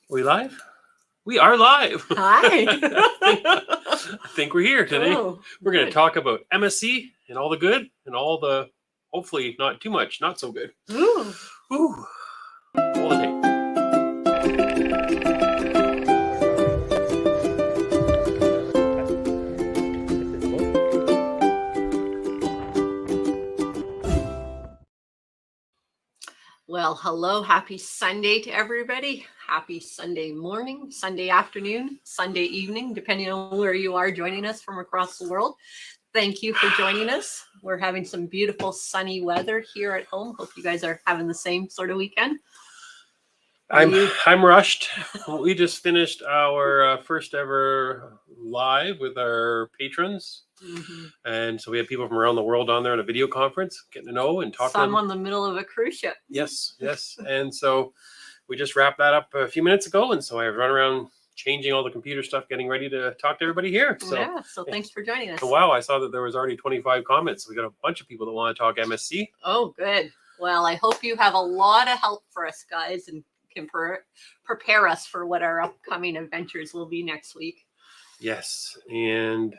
We live? We are live. Hi. I think we're here today. Oh, we're going to good. talk about MSC and all the good and all the, hopefully not too much, not so good. Ooh. Ooh. Roll the tape. Well, hello. Happy Sunday to everybody. Happy Sunday morning, Sunday afternoon, Sunday evening, depending on where you are joining us from across the world. Thank you for joining us. We're having some beautiful sunny weather here at home. Hope you guys are having the same sort of weekend. I'm rushed. We just finished our first ever live with our patrons. Mm-hmm. And so we have people from around the world on there in a video conference, getting to know and talk to them. Some on the middle of a cruise ship. Yes. And so we just wrapped that up a few minutes ago. And so I run around changing all the computer stuff, getting ready to talk to everybody here. So thanks for joining us. So wow, I saw that there was already 25 comments. We got a bunch of people that want to talk MSC. Oh, good. Well, I hope you have a lot of help for us, guys, and can prepare us for what our upcoming adventures will be next week. Yes, and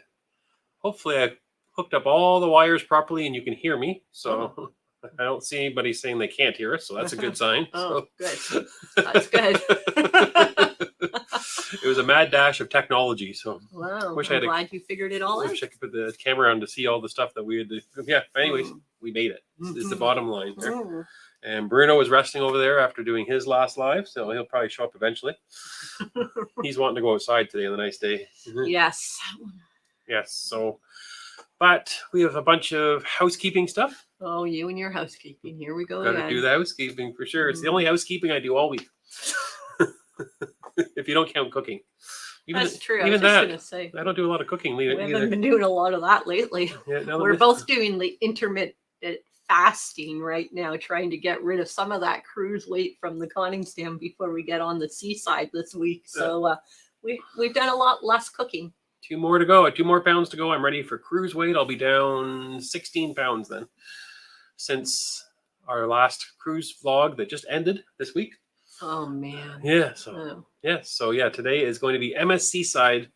hopefully I hooked up all the wires properly and you can hear me. So I don't see anybody saying they can't hear us, so that's a good sign. Good. That's good. It was a mad dash of technology. So wow, I'm glad you figured it all out. Wish I could put the camera on to see all the stuff that we had to. Yeah, anyways, we made it. This is the bottom line there. And Bruno is resting over there after doing his last live, so he'll probably show up eventually. He's wanting to go outside today on a nice day. Yes. Yes, so, but we have a bunch of housekeeping stuff. Oh, you and your housekeeping. Here we go Got to do the housekeeping for sure. It's the only housekeeping I do all week. If you don't count cooking. That's true. Even I was just going to say. I don't do a lot of cooking either. We haven't been doing a lot of that lately. Yeah, we're both doing the intermittent fasting right now, trying to get rid of some of that cruise weight from the conning stand before we get on the seaside this week. So we've done a lot less cooking. 2 more to go. 2 more pounds to go. I'm ready for cruise weight. I'll be down 16 pounds then, since our last cruise vlog that just ended this week. Oh man. Yeah. So today is going to be MSC Seaside.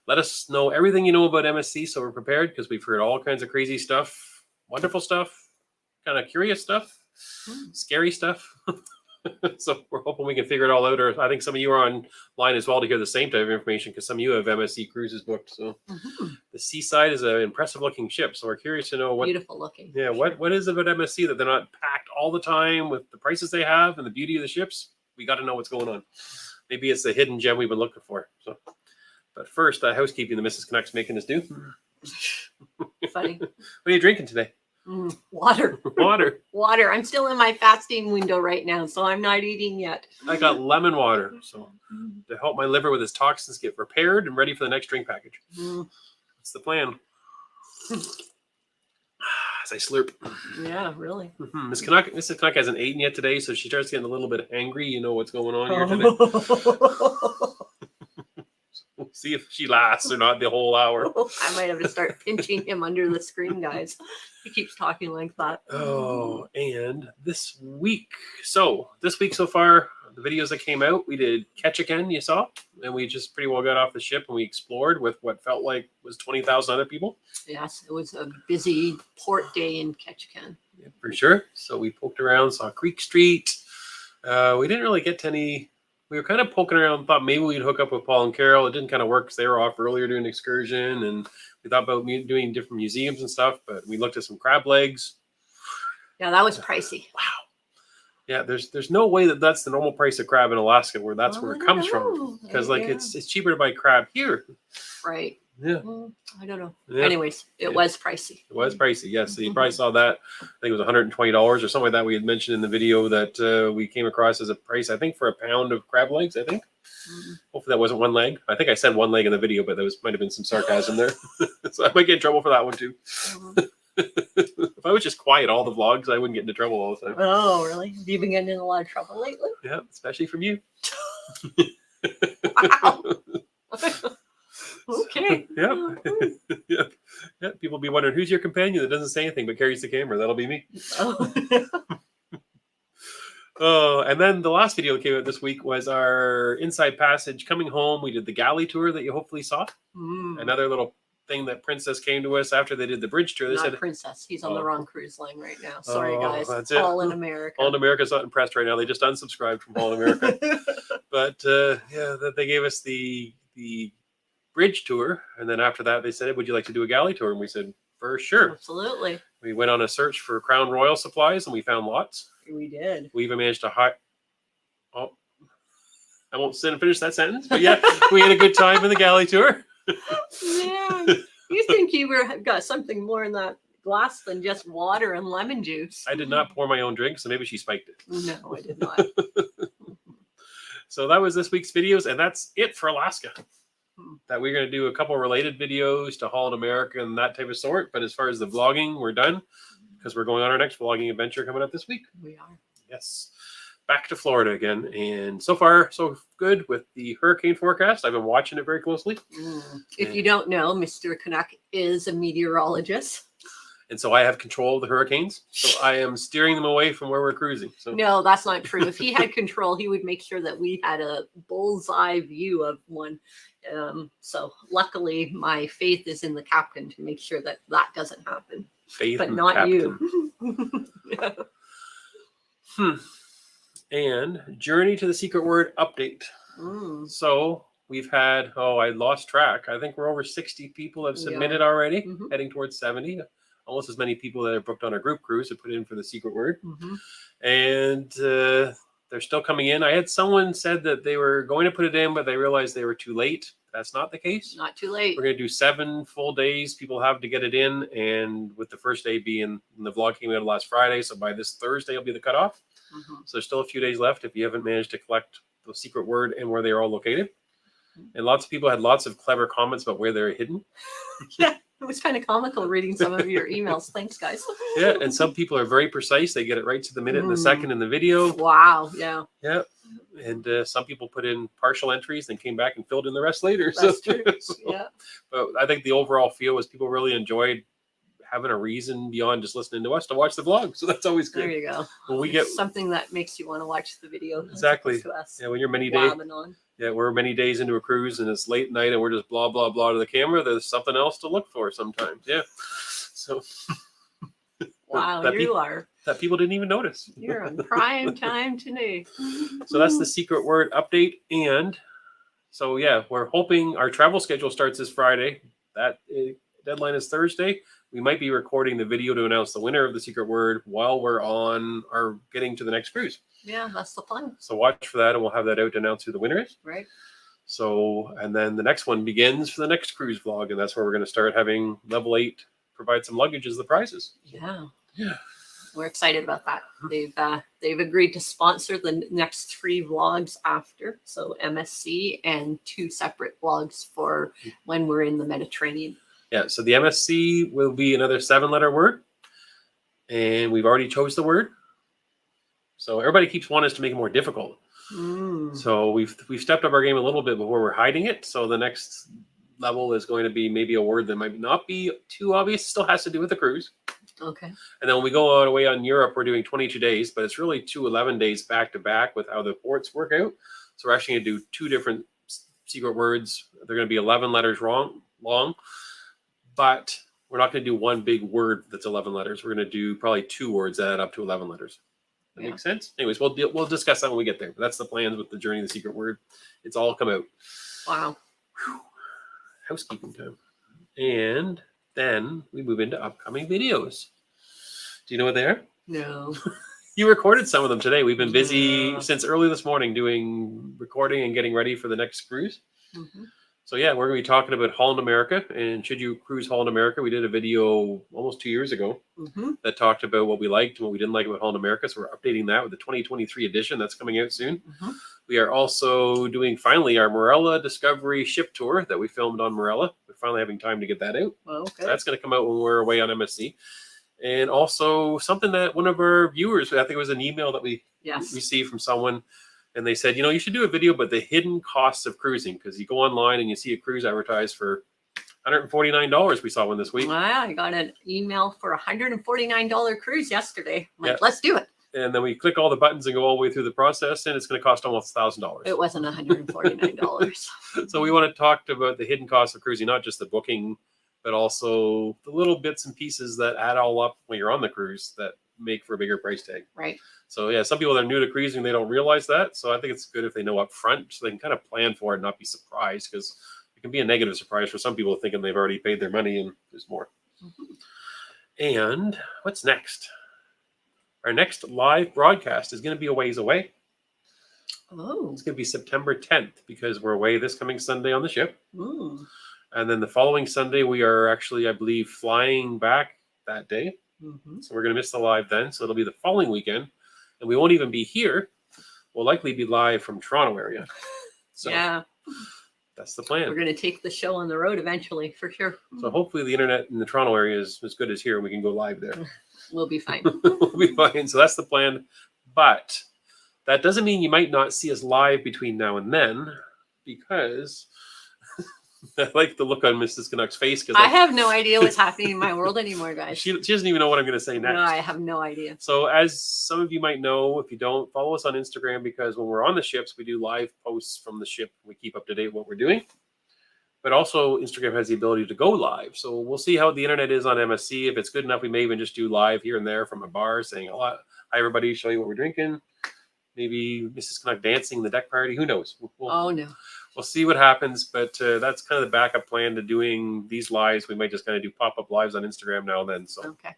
Let us know everything you know about MSC so we're prepared, because we've heard all kinds of crazy stuff, wonderful stuff, kind of curious stuff, scary stuff. So we're hoping we can figure it all out. Or I think some of you are online as well to hear the same type of information, because some of you have MSC cruises booked. So the Seaside is an impressive looking ship. So we're curious to know what beautiful looking. Yeah, what is it about MSC that they're not packed all the time with the prices they have and the beauty of the ships? We got to know what's going on. Maybe it's the hidden gem we've been looking for. So, but first, housekeeping the Mrs. Canucks making us do. Funny. What are you drinking today? Water. Water. I'm still in my fasting window right now, so I'm not eating yet. I got lemon water, so to help my liver with its toxins get repaired and ready for the next drink package. That's the plan. As I slurp. Yeah, really. Mrs. Canuck hasn't eaten yet today, so she starts getting a little bit angry. You know what's going on here today. We'll see if she lasts or not the whole hour. I might have to start pinching him under the screen, guys. He keeps talking like that. Oh, and this week so far, the videos that came out, we did Ketchikan, you saw, and we just pretty well got off the ship and we explored with what felt like was 20,000 other people. Yes, it was a busy port day in Ketchikan. Yeah, for sure. So we poked around, saw Creek Street. We didn't really get to any. We were kind of poking around, thought maybe we'd hook up with Paul and Carol. It didn't kind of work because they were off earlier doing an excursion, and we thought about doing different museums and stuff, but we looked at some crab legs. Yeah, that was pricey. Wow. Yeah, there's no way that's the normal price of crab in Alaska, where that's where it comes from. Because it's cheaper to buy crab here. Right. Yeah. I don't know. Yeah. Anyways, it was pricey. It was pricey, yes. So you probably saw that. I think it was $120 or something like that. We had mentioned in the video that we came across as a price, I think, for a pound of crab legs, I think. Hopefully that wasn't one leg. I think I said one leg in the video, but there might have been some sarcasm there. So I might get in trouble for that one too. If I was just quiet all the vlogs, I wouldn't get into trouble all the time. Oh, really? Have you been getting in a lot of trouble lately? Yeah, especially from you. Wow. Okay. Yeah. People be wondering, who's your companion that doesn't say anything but carries the camera? That'll be me. Oh. Oh, and then the last video that came out this week was our Inside Passage coming home. We did the galley tour that you hopefully saw. Another little thing that Princess came to us after they did the bridge tour. They Not said, Princess. He's on the wrong cruise line right now. Sorry, guys. That's All it. in America. All in America's not impressed right now. They just unsubscribed from All in America. But yeah, they gave us the bridge tour, and then after that, they said, "Would you like to do a galley tour?" And we said, "For sure." Absolutely. We went on a search for Crown Royal supplies, and we found lots. We did. We even managed to hide. Oh, I won't sit and finish that sentence, but yeah, we had a good time in the galley tour. Yeah, you think you got something more in that glass than just water and lemon juice? I did not pour my own drink, so maybe she spiked it. No, I did not. So that was this week's videos, and that's it for Alaska. That we're going to do a couple related videos to Holland America and that type of sort. But as far as the vlogging, we're done because we're going on our next vlogging adventure coming up this week. We are. Yes. Back to Florida again. And so far, so good with the hurricane forecast. I've been watching it very closely. If you don't know, Mr. Canuck is a meteorologist. And so I have control of the hurricanes. So I am steering them away from where we're cruising. So No, that's not true. If he had control, he would make sure that we had a bullseye view of one. So luckily, my faith is in the captain to make sure that that doesn't happen. faith But in not Captain. you. And Journey to the Secret Word update. So we've had, I lost track. I think we're over 60 people have submitted already, heading towards 70. Almost as many people that are booked on our group cruise have put in for the secret word. And they're still coming in. I had someone said that they were going to put it in, but they realized they were too late. That's not the case. Not too late. We're going to do 7 full days. People have to get it in. And with the first day being, the vlog came out last Friday. So by this Thursday will be the cutoff. So there's still a few days left if you haven't managed to collect the secret word and where they are all located. And lots of people had lots of clever comments about where they're hidden. Yeah, it was kind of comical reading some of your emails. Thanks, guys. Yeah, and some people are very precise. They get it right to the minute and the second in the video. Wow, yeah. Yeah, and some people put in partial entries and came back and filled in the rest later. That's true. Yeah. But I think the overall feel was people really enjoyed having a reason beyond just listening to us to watch the vlog. So that's always good. There you go. When we get something that makes you want to watch the video. Exactly. To us. Yeah, when you're many days. Yeah, we're many days into a cruise and it's late night and we're just blah, blah, blah to the camera. There's something else to look for sometimes. Yeah. So. Wow, that people didn't even notice. You're on prime time today. So that's the secret word update. And so, yeah, we're hoping our travel schedule starts this Friday. That deadline is Thursday. We might be recording the video to announce the winner of the secret word while we're on our getting to the next cruise. Yeah, that's the plan. So watch for that, and we'll have that out to announce who the winner is. Right. So, and then the next one begins for the next cruise vlog, and that's where we're going to start having level 8 provide some luggage as the prizes. Yeah. Yeah. We're excited about that. They've agreed to sponsor the next 3 vlogs after. So MSC and 2 separate vlogs for when we're in the Mediterranean. Yeah. So the MSC will be another 7-letter word, and we've already chose the word. So everybody keeps wanting us to make it more difficult. So we've stepped up our game a little bit before we're hiding it. So the next level is going to be maybe a word that might not be too obvious. Still has to do with the cruise. Okay. And then when we go all the way on Europe, we're doing 22 days, but it's really 2 11 days back to back with how the ports work out. So we're actually going to do 2 different secret words. They're going to be 11 letters long, but we're not going to do one big word that's 11 letters. We're going to do probably 2 words that add up to 11 letters. That makes sense? Anyways, we'll discuss that when we get there. But that's the plans with the Journey of the Secret Word. It's all come out. Wow. Whew. Housekeeping time. And then we move into upcoming videos. Do you know what they are? No. You recorded some of them today. We've been busy since early this morning doing recording and getting ready for the next cruise. So yeah, we're going to be talking about Holland America. And should you cruise Holland America, we did a video almost 2 years ago that talked about what we liked and what we didn't like about Holland America. So we're updating that with the 2023 edition that's coming out soon. We are also doing finally our Morella Discovery ship tour that we filmed on Morella. We're finally having time to get that out. Okay. So that's going to come out when we're away on MSC. And also something that one of our viewers, I think it was an email that we received from someone, and they said, you should do a video about the hidden costs of cruising, because you go online and you see a cruise advertised for $149. We saw one this week. Wow, I got an email for $149 cruise yesterday. I'm like, let's do it. And then we click all the buttons and go all the way through the process, and it's going to cost almost $1,000. It wasn't $149. So we want to talk about the hidden costs of cruising, not just the booking, but also the little bits and pieces that add all up when you're on the cruise that make for a bigger price tag. Right. So yeah, some people that are new to cruising, they don't realize that. So I think it's good if they know up front so they can kind of plan for it and not be surprised, because it can be a negative surprise for some people thinking they've already paid their money and there's more. And what's next? Our next live broadcast is going to be a ways away. Oh. It's going to be September 10th because we're away this coming Sunday on the ship. Ooh. And then the following Sunday, we are actually, I believe, flying back that day. So we're going to miss the live then. So it'll be the following weekend. And we won't even be here. We'll likely be live from Toronto area. So yeah. That's the plan. We're going to take the show on the road eventually, for sure. So hopefully the internet in the Toronto area is as good as here. We can go live there. We'll be fine. We'll be fine. So that's the plan. But that doesn't mean you might not see us live between now and then, because I like the look on Mrs. Canuck's face. Because I have no idea what's happening in my world anymore, guys. she doesn't even know what I'm going to say next. No, I have no idea. So as some of you might know, if you don't, follow us on Instagram, because when we're on the ships, we do live posts from the ship. We keep up to date what we're doing. But also Instagram has the ability to go live. So we'll see how the internet is on MSC. If it's good enough, we may even just do live here and there from a bar saying, hi, everybody, show you what we're drinking. Maybe Mrs. Canuck dancing the deck party. Who knows? Oh, no. We'll see what happens. But that's kind of the backup plan to doing these lives. We might just kind of do pop-up lives on Instagram now and then. So okay.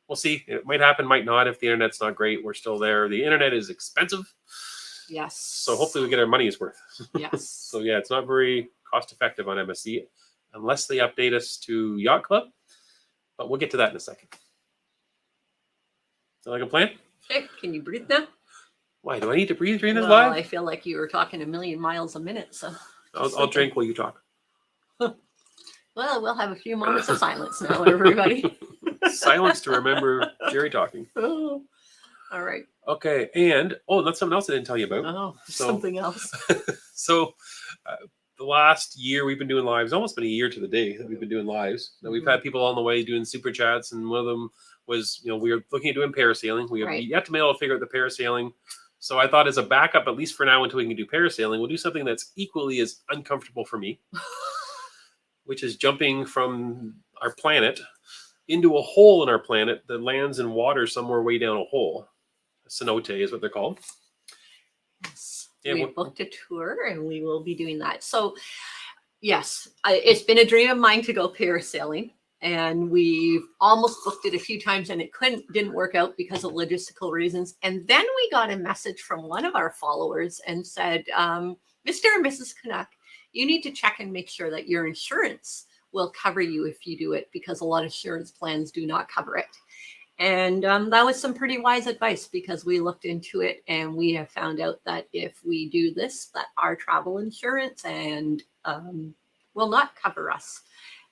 We'll see. It might happen, might not. If the internet's not great, we're still there. The internet is expensive. Yes. So hopefully we get our money's worth. Yes. So yeah, it's not very cost effective on MSC unless they update us to Yacht Club. But we'll get to that in a second. Sound like a plan? Hey, can you breathe now? Why, do I need to breathe during this Well, live? I feel like you were talking a million miles a minute, so. I'll drink while you talk. Well, we'll have a few moments of silence now, everybody. Silence to remember Jerry talking. Oh, all right. Okay, and that's something else I didn't tell you about. Oh, something else. So the last year we've been doing lives, almost been a year to the day that we've been doing lives. Now, we've had people on the way doing super chats, and one of them was, we were looking at doing parasailing. We have yet to be able to figure out the parasailing. So I thought, as a backup, at least for now until we can do parasailing, we'll do something that's equally as uncomfortable for me, which is jumping from our planet into a hole in our planet that lands in water somewhere way down a hole. A cenote is what they're called. Yes. Yeah, we booked a tour and we will be doing that. So yes, it's been a dream of mine to go parasailing, and we've almost booked it a few times and it didn't work out because of logistical reasons. And then we got a message from one of our followers and said, Mr. and Mrs. Canuck, you need to check and make sure that your insurance will cover you if you do it, because a lot of insurance plans do not cover it. And that was some pretty wise advice, because we looked into it and we have found out that if we do this, that our travel insurance will not cover us.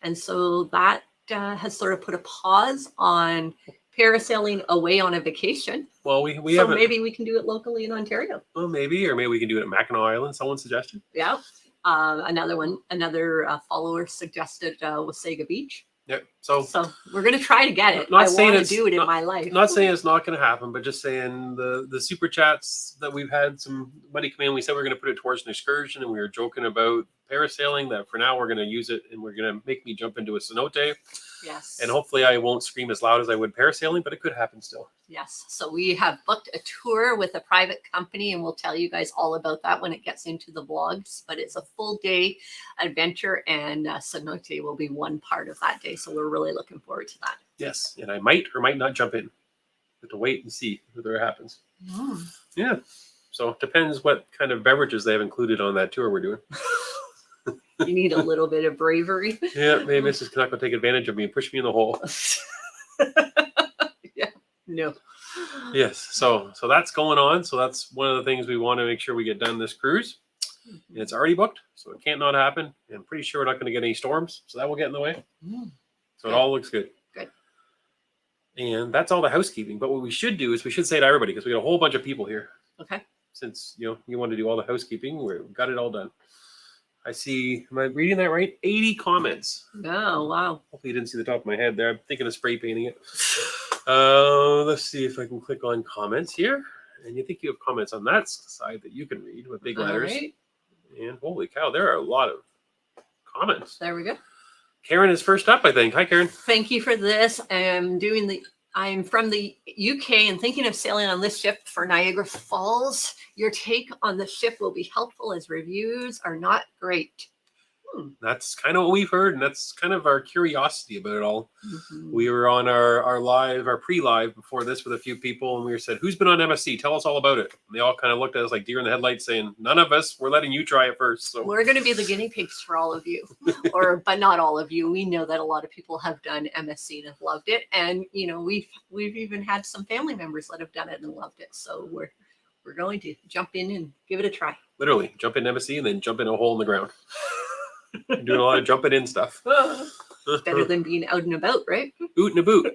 And so that has sort of put a pause on parasailing away on a vacation. Well, we so haven't. Maybe we can do it locally in Ontario. Well, maybe we can do it at Mackinac Island. Someone suggested. Yeah. Another follower suggested Wasaga Beach. Yeah. So we're going to try to get it. Not I saying want it's to do it in not- my life. Not saying it's not going to happen, but just saying the super chats that we've had some money come in. We said we are going to put it towards an excursion, and we were joking about parasailing, that for now we're going to use it, and we're going to make me jump into a cenote. Yes. And hopefully I won't scream as loud as I would parasailing, but it could happen still. Yes. So we have booked a tour with a private company, and we'll tell you guys all about that when it gets into the vlogs. But it's a full day adventure, and cenote will be one part of that day. So we're really looking forward to that. Yes. And I might or might not jump in. Have to wait and see whether it happens. Yeah. So it depends what kind of beverages they have included on that tour we're doing. You need a little bit of bravery. Yeah, maybe Mrs. Canuck will take advantage of me and push me in the hole. Yeah. No. Yes. So that's going on. So that's one of the things we want to make sure we get done this cruise. And it's already booked, so it can't not happen. And I'm pretty sure we're not going to get any storms, so that will get in the way. So it all looks good. Good. And that's all the housekeeping. But what we should do is we should say to everybody, because we got a whole bunch of people here. Okay. Since you want to do all the housekeeping, we've got it all done. I see, am I reading that right? 80 comments. Oh, wow. Hopefully you didn't see the top of my head there. I'm thinking of spray painting it. Let's see if I can click on comments here. And you think you have comments on that side that you can read with big letters. All right. And holy cow, there are a lot of comments. There we go. Karen is first up, I think. Hi, Karen. Thank you for this. I'm from the UK and thinking of sailing on this ship for Niagara Falls. Your take on the ship will be helpful as reviews are not great. That's kind of what we've heard, and that's kind of our curiosity about it all. Mm-hmm. We were on our pre-live before this with a few people, and we said, "Who's been on MSC? Tell us all about it." And they all kind of looked at us like deer in the headlights, saying, "None of us. We're letting you try it first." So we're going to be the guinea pigs for all of you, but not all of you. We know that a lot of people have done MSC and have loved it, and we've even had some family members that have done it and loved it. So we're going to jump in and give it a try. Literally, jump in MSC and then jump in a hole in the ground. Doing a lot of jumping in stuff. Better than being out and about, right? Oot and a boot.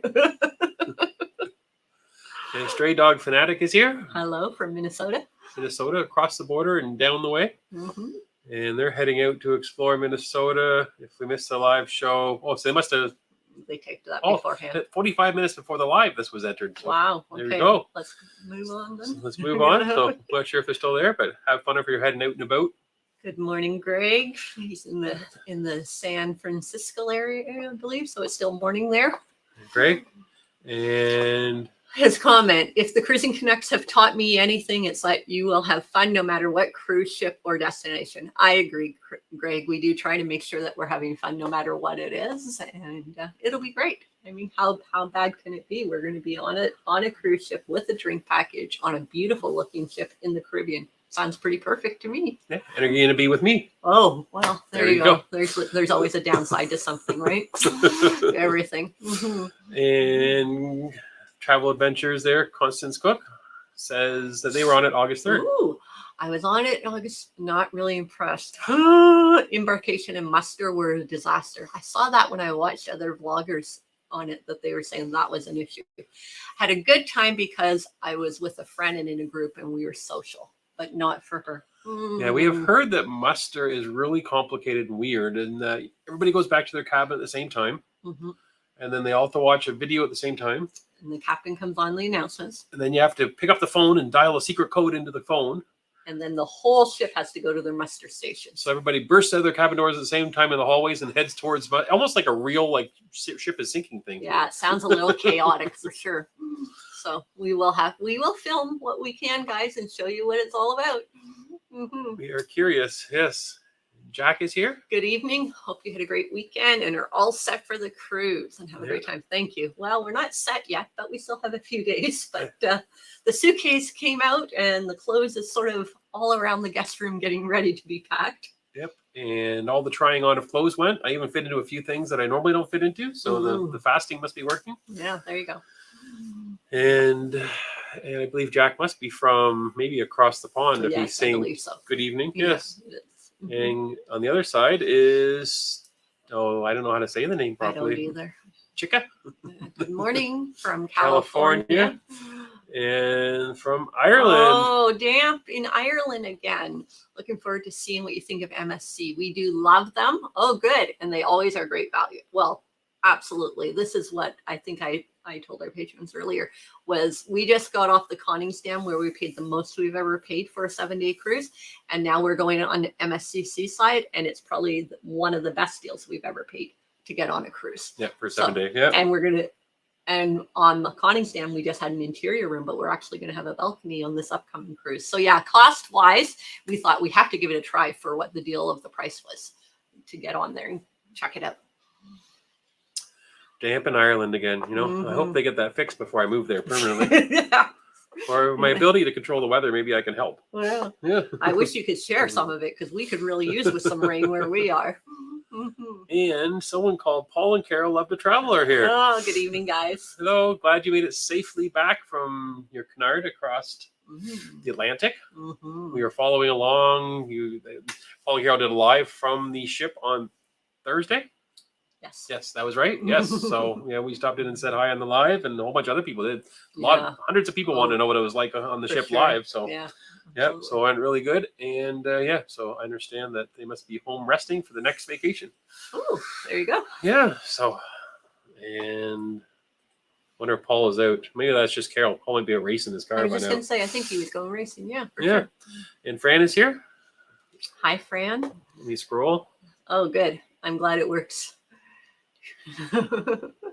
And Stray Dog Fanatic is here. Hello from Minnesota. Minnesota, across the border and down the way. Mm-hmm. And they're heading out to explore Minnesota. If we missed the live show, so they must have. They taped that beforehand. 45 minutes before the live, this was entered. So wow. There okay. we go. Let's move on then. So let's move on. So I'm not sure if they're still there, but have fun if you're heading out and about. Good morning, Greg. He's in the San Francisco area, I believe. So it's still morning there. Greg. And his comment, if the Cruising Canucks have taught me anything, it's like you will have fun no matter what cruise ship or destination. I agree, Greg. We do try to make sure that we're having fun no matter what it is. And it'll be great. I mean, how bad can it be? We're going to be on a cruise ship with a drink package on a beautiful looking ship in the Caribbean. Sounds pretty perfect to me. Yeah, and are you going to be with me? Oh, well, there you go. There's always a downside to something, right? Everything. Mm-hmm. And Travel Adventures there, Constance Cook says that they were on it August 3rd. Ooh, I was on it in August, not really impressed. Embarkation and muster were a disaster. I saw that when I watched other vloggers on it that they were saying that was an issue. Had a good time because I was with a friend and in a group and we were social. But not for her. Yeah, we have heard that muster is really complicated and weird, and that everybody goes back to their cabin at the same time, and then they all have to watch a video at the same time. And the captain comes on the announcements. And then you have to pick up the phone and dial a secret code into the phone. And then the whole ship has to go to their muster station. So everybody bursts out of their cabin doors at the same time in the hallways and heads towards, almost like a real ship is sinking thing. Yeah, it sounds a little chaotic for sure. So we will film what we can, guys, and show you what it's all about. Mm-hmm. We are curious. Yes. Jack is here. Good evening. Hope you had a great weekend and are all set for the cruise and have a great time. Thank you. Well, we're not set yet, but we still have a few days. But the suitcase came out and the clothes is sort of all around the guest room getting ready to be packed. Yep. And all the trying on of clothes went. I even fit into a few things that I normally don't fit into. So the fasting must be working. Yeah, there you go. And I believe Jack must be from maybe across the pond if he's saying good evening. Yes. And on the other side is, I don't know how to say the name properly. I don't either. Chica. Good morning from California. And from Ireland. Oh, Damp in Ireland again. Looking forward to seeing what you think of MSC. We do love them. Oh, good. And they always are great value. Well, absolutely. This is what I think I told our patrons earlier was we just got off the conning stand where we paid the most we've ever paid for a 7-day cruise. And now we're going on MSC Seaside. And it's probably one of the best deals we've ever paid to get on a cruise. Yeah, for a 7-day. Yeah. And on the conning stand, we just had an interior room, but we're actually going to have a balcony on this upcoming cruise. So yeah, cost wise, we thought we have to give it a try for what the deal of the price was to get on there and check it out. Damp in Ireland again, I hope they get that fixed before I move there permanently. Yeah. Or my ability to control the weather, maybe I can help. Well, yeah. I wish you could share some of it because we could really use with some rain where we are. And someone called Paul and Carol Love to Travel are here. Oh, good evening, guys. Hello, glad you made it safely back from your canard across the Atlantic. We were following along. Paul and Carol did a live from the ship on Thursday. Yes, that was right. Yes. So we stopped in and said hi on the live, and a whole bunch of other people did. Hundreds of people wanted to know what it was like on the ship live. So so it went really good. And so I understand that they must be home resting for the next vacation. Oh, there you go. Yeah. So, and Wonder if Paul is out. Maybe that's just Carol. Paul might be out racing his car I was by just now. going to say, I think he was going racing. Yeah, for Yeah. sure. And Fran is here. Hi, Fran. Let me scroll. Oh, good. I'm glad it works.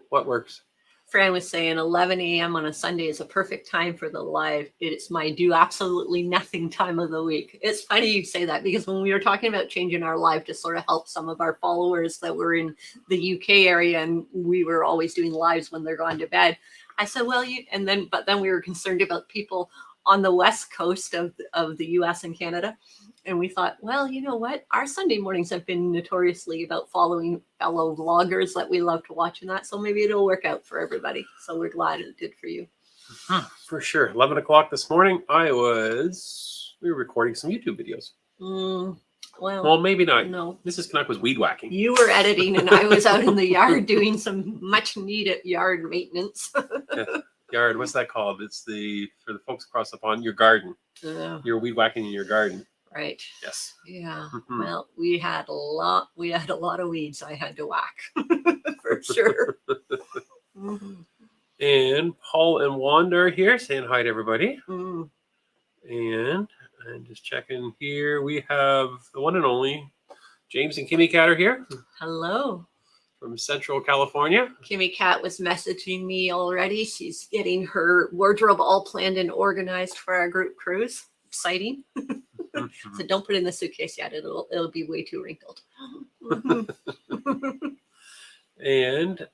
What works? Fran was saying 11 a.m. on a Sunday is a perfect time for the live. It's my do absolutely nothing time of the week. It's funny you say that because when we were talking about changing our live to sort of help some of our followers that were in the UK area and we were always doing lives when they're gone to bed, I said, well, but then we were concerned about people on the West Coast of the US and Canada. And we thought, well, you know what? Our Sunday mornings have been notoriously about following fellow vloggers that we love to watch and that. So maybe it'll work out for everybody. So we're glad it did for you. For sure. 11 o'clock this morning, we were recording some YouTube videos. Well, maybe not. No. Mrs. Canuck was weed whacking. You were editing and I was out in the yard doing some much needed yard maintenance. Yeah. Yard, what's that called? It's for the folks across the pond, your garden. You're weed whacking in your garden. Right. Yes. Yeah. Well, we had a lot of weeds I had to whack for sure. And Paul and Wanda are here saying hi to everybody. And I'm just checking here. We have the one and only James and Kimmy Cat are here. Hello. From Central California. Kimmy Cat was messaging me already. She's getting her wardrobe all planned and organized for our group cruise. Exciting. So don't put it in the suitcase yet. It'll be way too wrinkled. And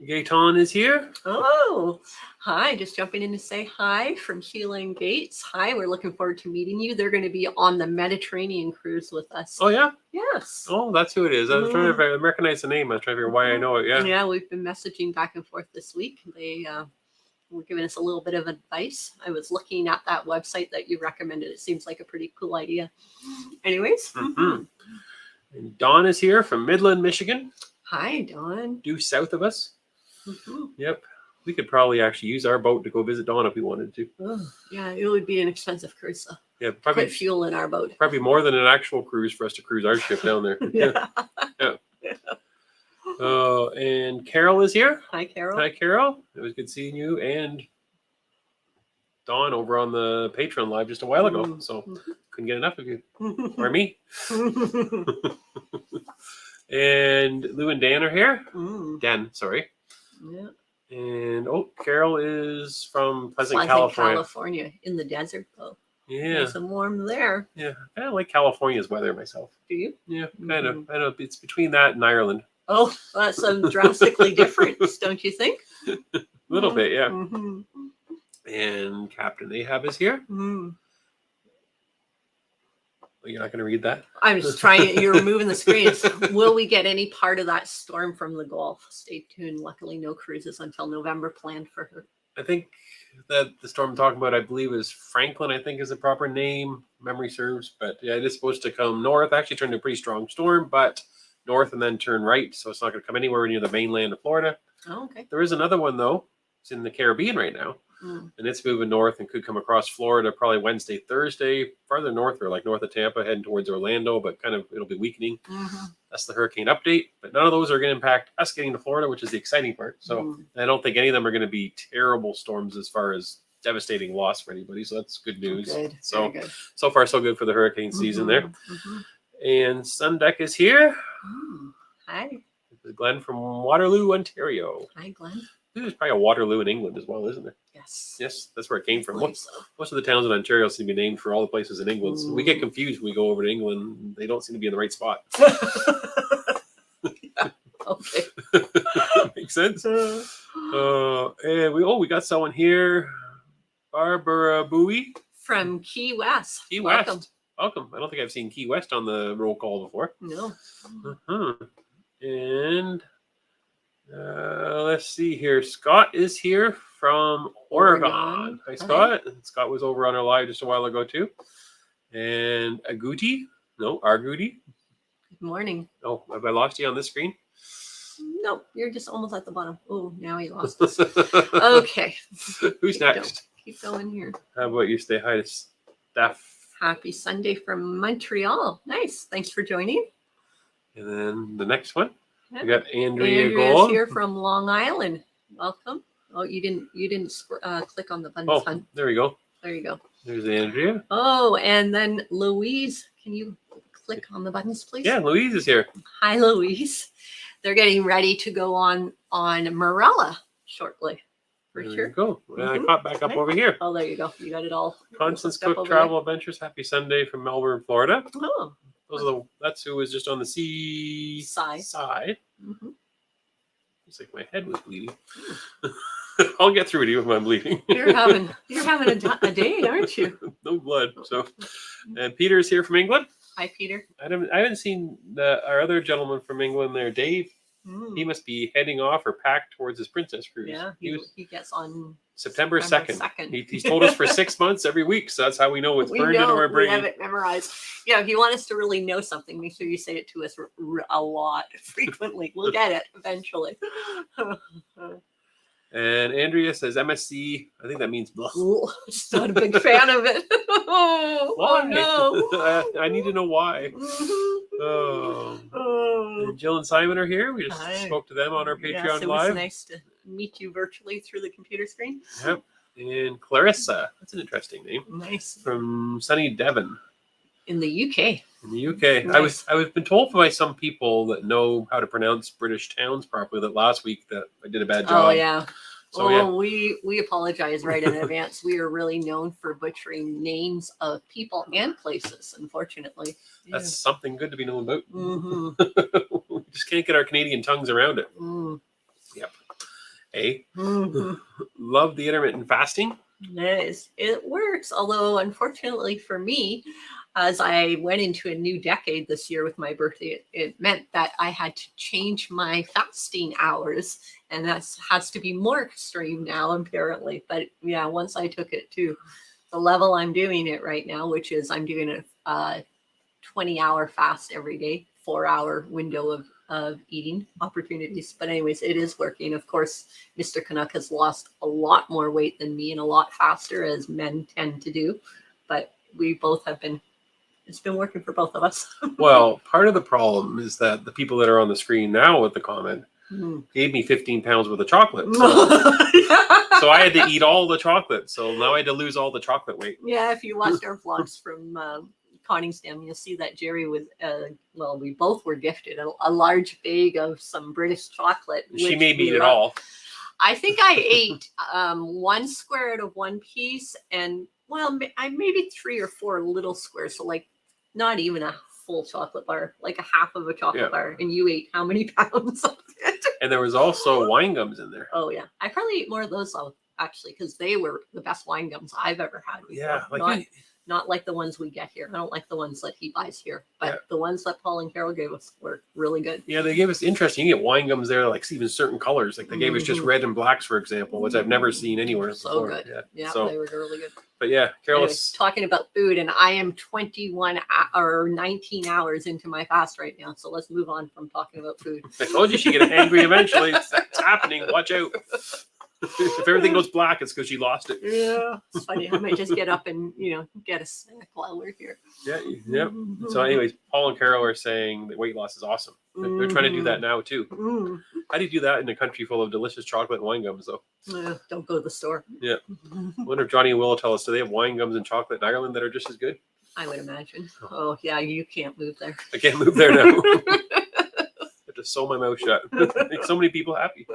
Gaetan is here. Oh, hi. Just jumping in to say hi from Sheila and Gates. Hi, we're looking forward to meeting you. They're going to be on the Mediterranean cruise with us. Oh, yeah? Yes. Oh, that's who it is. I was trying to recognize the name. I was trying to figure why I know it. Yeah. Yeah, we've been messaging back and forth this week. They were giving us a little bit of advice. I was looking at that website that you recommended. It seems like a pretty cool idea. Anyways. And Dawn is here from Midland, Michigan. Hi, Dawn. Due south of us. Yep. We could probably actually use our boat to go visit Dawn if we wanted to. Yeah, it would be an expensive cruise. So yeah, probably put fuel in our boat. Probably more than an actual cruise for us to cruise our ship down there. Yeah. And Carol is here. Hi, Carol. Hi, Carol. It was good seeing you and Dawn over on the Patreon live just a while ago. So couldn't get enough of you or me. And Lou and Dan are here. Dan, sorry. Yeah. And Carol is from Pleasant, California. In the desert, though. Yeah. Nice and warm there. Yeah. I don't like California's weather myself. Do you? Yeah, kind of. I know it's between that and Ireland. Oh, that's a drastically different, don't you think? A little bit, yeah. And Captain Ahab is here. You're not going to read that? I was trying. You're moving the screens. Will we get any part of that storm from the Gulf? Stay tuned. Luckily, no cruises until November planned for her. I think that the storm I'm talking about, I believe, is Franklin, I think is the proper name. Memory serves. But yeah, it is supposed to come north. Actually turned into a pretty strong storm, but north and then turn right. So it's not going to come anywhere near the mainland of Florida. Oh, okay. There is another one, though. It's in the Caribbean right now. And it's moving north and could come across Florida probably Wednesday, Thursday, farther north or like north of Tampa, heading towards Orlando, but kind of it'll be weakening. That's the hurricane update. But none of those are going to impact us getting to Florida, which is the exciting part. So I don't think any of them are going to be terrible storms as far as devastating loss for anybody. So that's good news. Good. So good. So far, so good for the hurricane season there. And Sundeck is here. Hi. Glenn from Waterloo, Ontario. Hi, Glenn. There's probably a Waterloo in England as well, isn't there? Yes. Yes, that's where it came from. Most of the towns in Ontario seem to be named for all the places in England. So we get confused when we go over to England. They don't seem to be in the right spot. Okay. Makes sense. And we got someone here. Barbara Bowie. From Key West. Key West. Welcome. I don't think I've seen Key West on the roll call before. No. And let's see here. Scott is here from Oregon. Hi, Scott. Scott was over on our live just a while ago, too. And Arguti. Good morning. Oh, have I lost you on this screen? No, you're just almost at the bottom. Oh, now he lost us. Okay. Who's next? Keep going here. How about you stay hi to Steph? Happy Sunday from Montreal. Nice. Thanks for joining. And then the next one. Yeah. We got Andrea Andrea's Gold. here from Long Island. welcome. Oh, you didn't click on the button. Oh, there we go. There you go. There's Andrea. Oh, and then Louise, can you click on the buttons, please? Yeah, Louise is here. Hi, Louise. They're getting ready to go on Morella shortly. For There sure. you go. I caught back up over here. Oh, there you go. You got it all. Constance hooked up Cook over Travel Adventures. Happy Sunday from Melbourne, Florida. there. Oh, That's who was just on the Seaside. mhm. It's like my head was bleeding. I'll get through to you if I'm bleeding. You're having a day, aren't you? No blood. So, and Peter's here from England. Hi, Peter. I haven't seen our other gentleman from England there, Dave. He must be heading off or packed towards his Princess Cruise. Yeah, he gets on September 2nd. 2nd. He's told us for 6 months every week, so that's how we know it's burned into our brain. We have it memorized. Yeah, if you want us to really know something, make sure you say it to us a lot, frequently. We'll get it eventually. And Andrea says MSC. I think that means blah. Just not a big fan of it. Why? Oh no. I need to know why. And Jill and Simon are here. We just spoke to them on our Patreon yes, it Live. was nice to meet you virtually through the computer screen. Yep. And Clarissa. That's an interesting name. Nice. From sunny Devon. In the UK. In the UK. Nice. I was been told by some people that know how to pronounce British towns properly that last week that I did a bad job. Oh yeah. So, yeah. We apologize right in advance. We are really known for butchering names of people and places, unfortunately. Yeah. That's something good to be known about. Mm-hmm. We just can't get our Canadian tongues around it. Mm. Yep. Hey. Mm-hmm. Love the intermittent fasting. It works, although unfortunately for me, as I went into a new decade this year with my birthday, it meant that I had to change my fasting hours, and that has to be more extreme now, apparently. But yeah, once I took it to the level I'm doing it right now, which is I'm doing a 20-hour fast every day, 4-hour window of eating opportunities. But anyways, it is working. Of course, Mr. Canuck has lost a lot more weight than me and a lot faster, as men tend to do. But we both have been, it's been working for both of us. Well, part of the problem is that the people that are on the screen now with the comment gave me 15 pounds worth of chocolate. So I had to eat all the chocolate. So now I had to lose all the chocolate weight. Yeah, if you watched our vlogs from Conningsdam, you'll see that Jerry was, we both were gifted a large bag of some British chocolate. She made me eat it all. I think I ate 1 square out of 1 piece, and I maybe 3 or 4 little squares, so like not even a full chocolate bar, like a half of a chocolate bar. And you ate how many pounds of it? And there was also wine gums in there. Oh yeah, I probably ate more of those actually, because they were the best wine gums I've ever had before. Yeah, not like the ones we get here. I don't like the ones that he buys here, but the ones that Paul and Carol gave us were really good. Yeah, they gave us interesting. You get wine gums there, like even certain colors. Like they gave us just red and blacks, for example, which I've never seen anywhere so before. Good. Yeah, so, they were really good. But yeah, Carol is talking about food, and I am 21 or 19 hours into my fast right now. So let's move on from talking about food. I told you she'd get angry eventually. It's happening. Watch out. If everything goes black, it's because she lost it. Yeah, it's funny. I might just get up and get a snack while we're here. Yeah, yeah. So, anyways, Paul and Carol are saying that weight loss is awesome. They're trying to do that now too. How do you do that in a country full of delicious chocolate and wine gums, though? Don't go to the store. Yeah. I wonder if Johnny and Will will tell us, do they have wine gums and chocolate in Ireland that are just as good? I would imagine. Oh yeah, you can't move there. I can't move there now. I have to sew my mouth shut. Make so many people happy.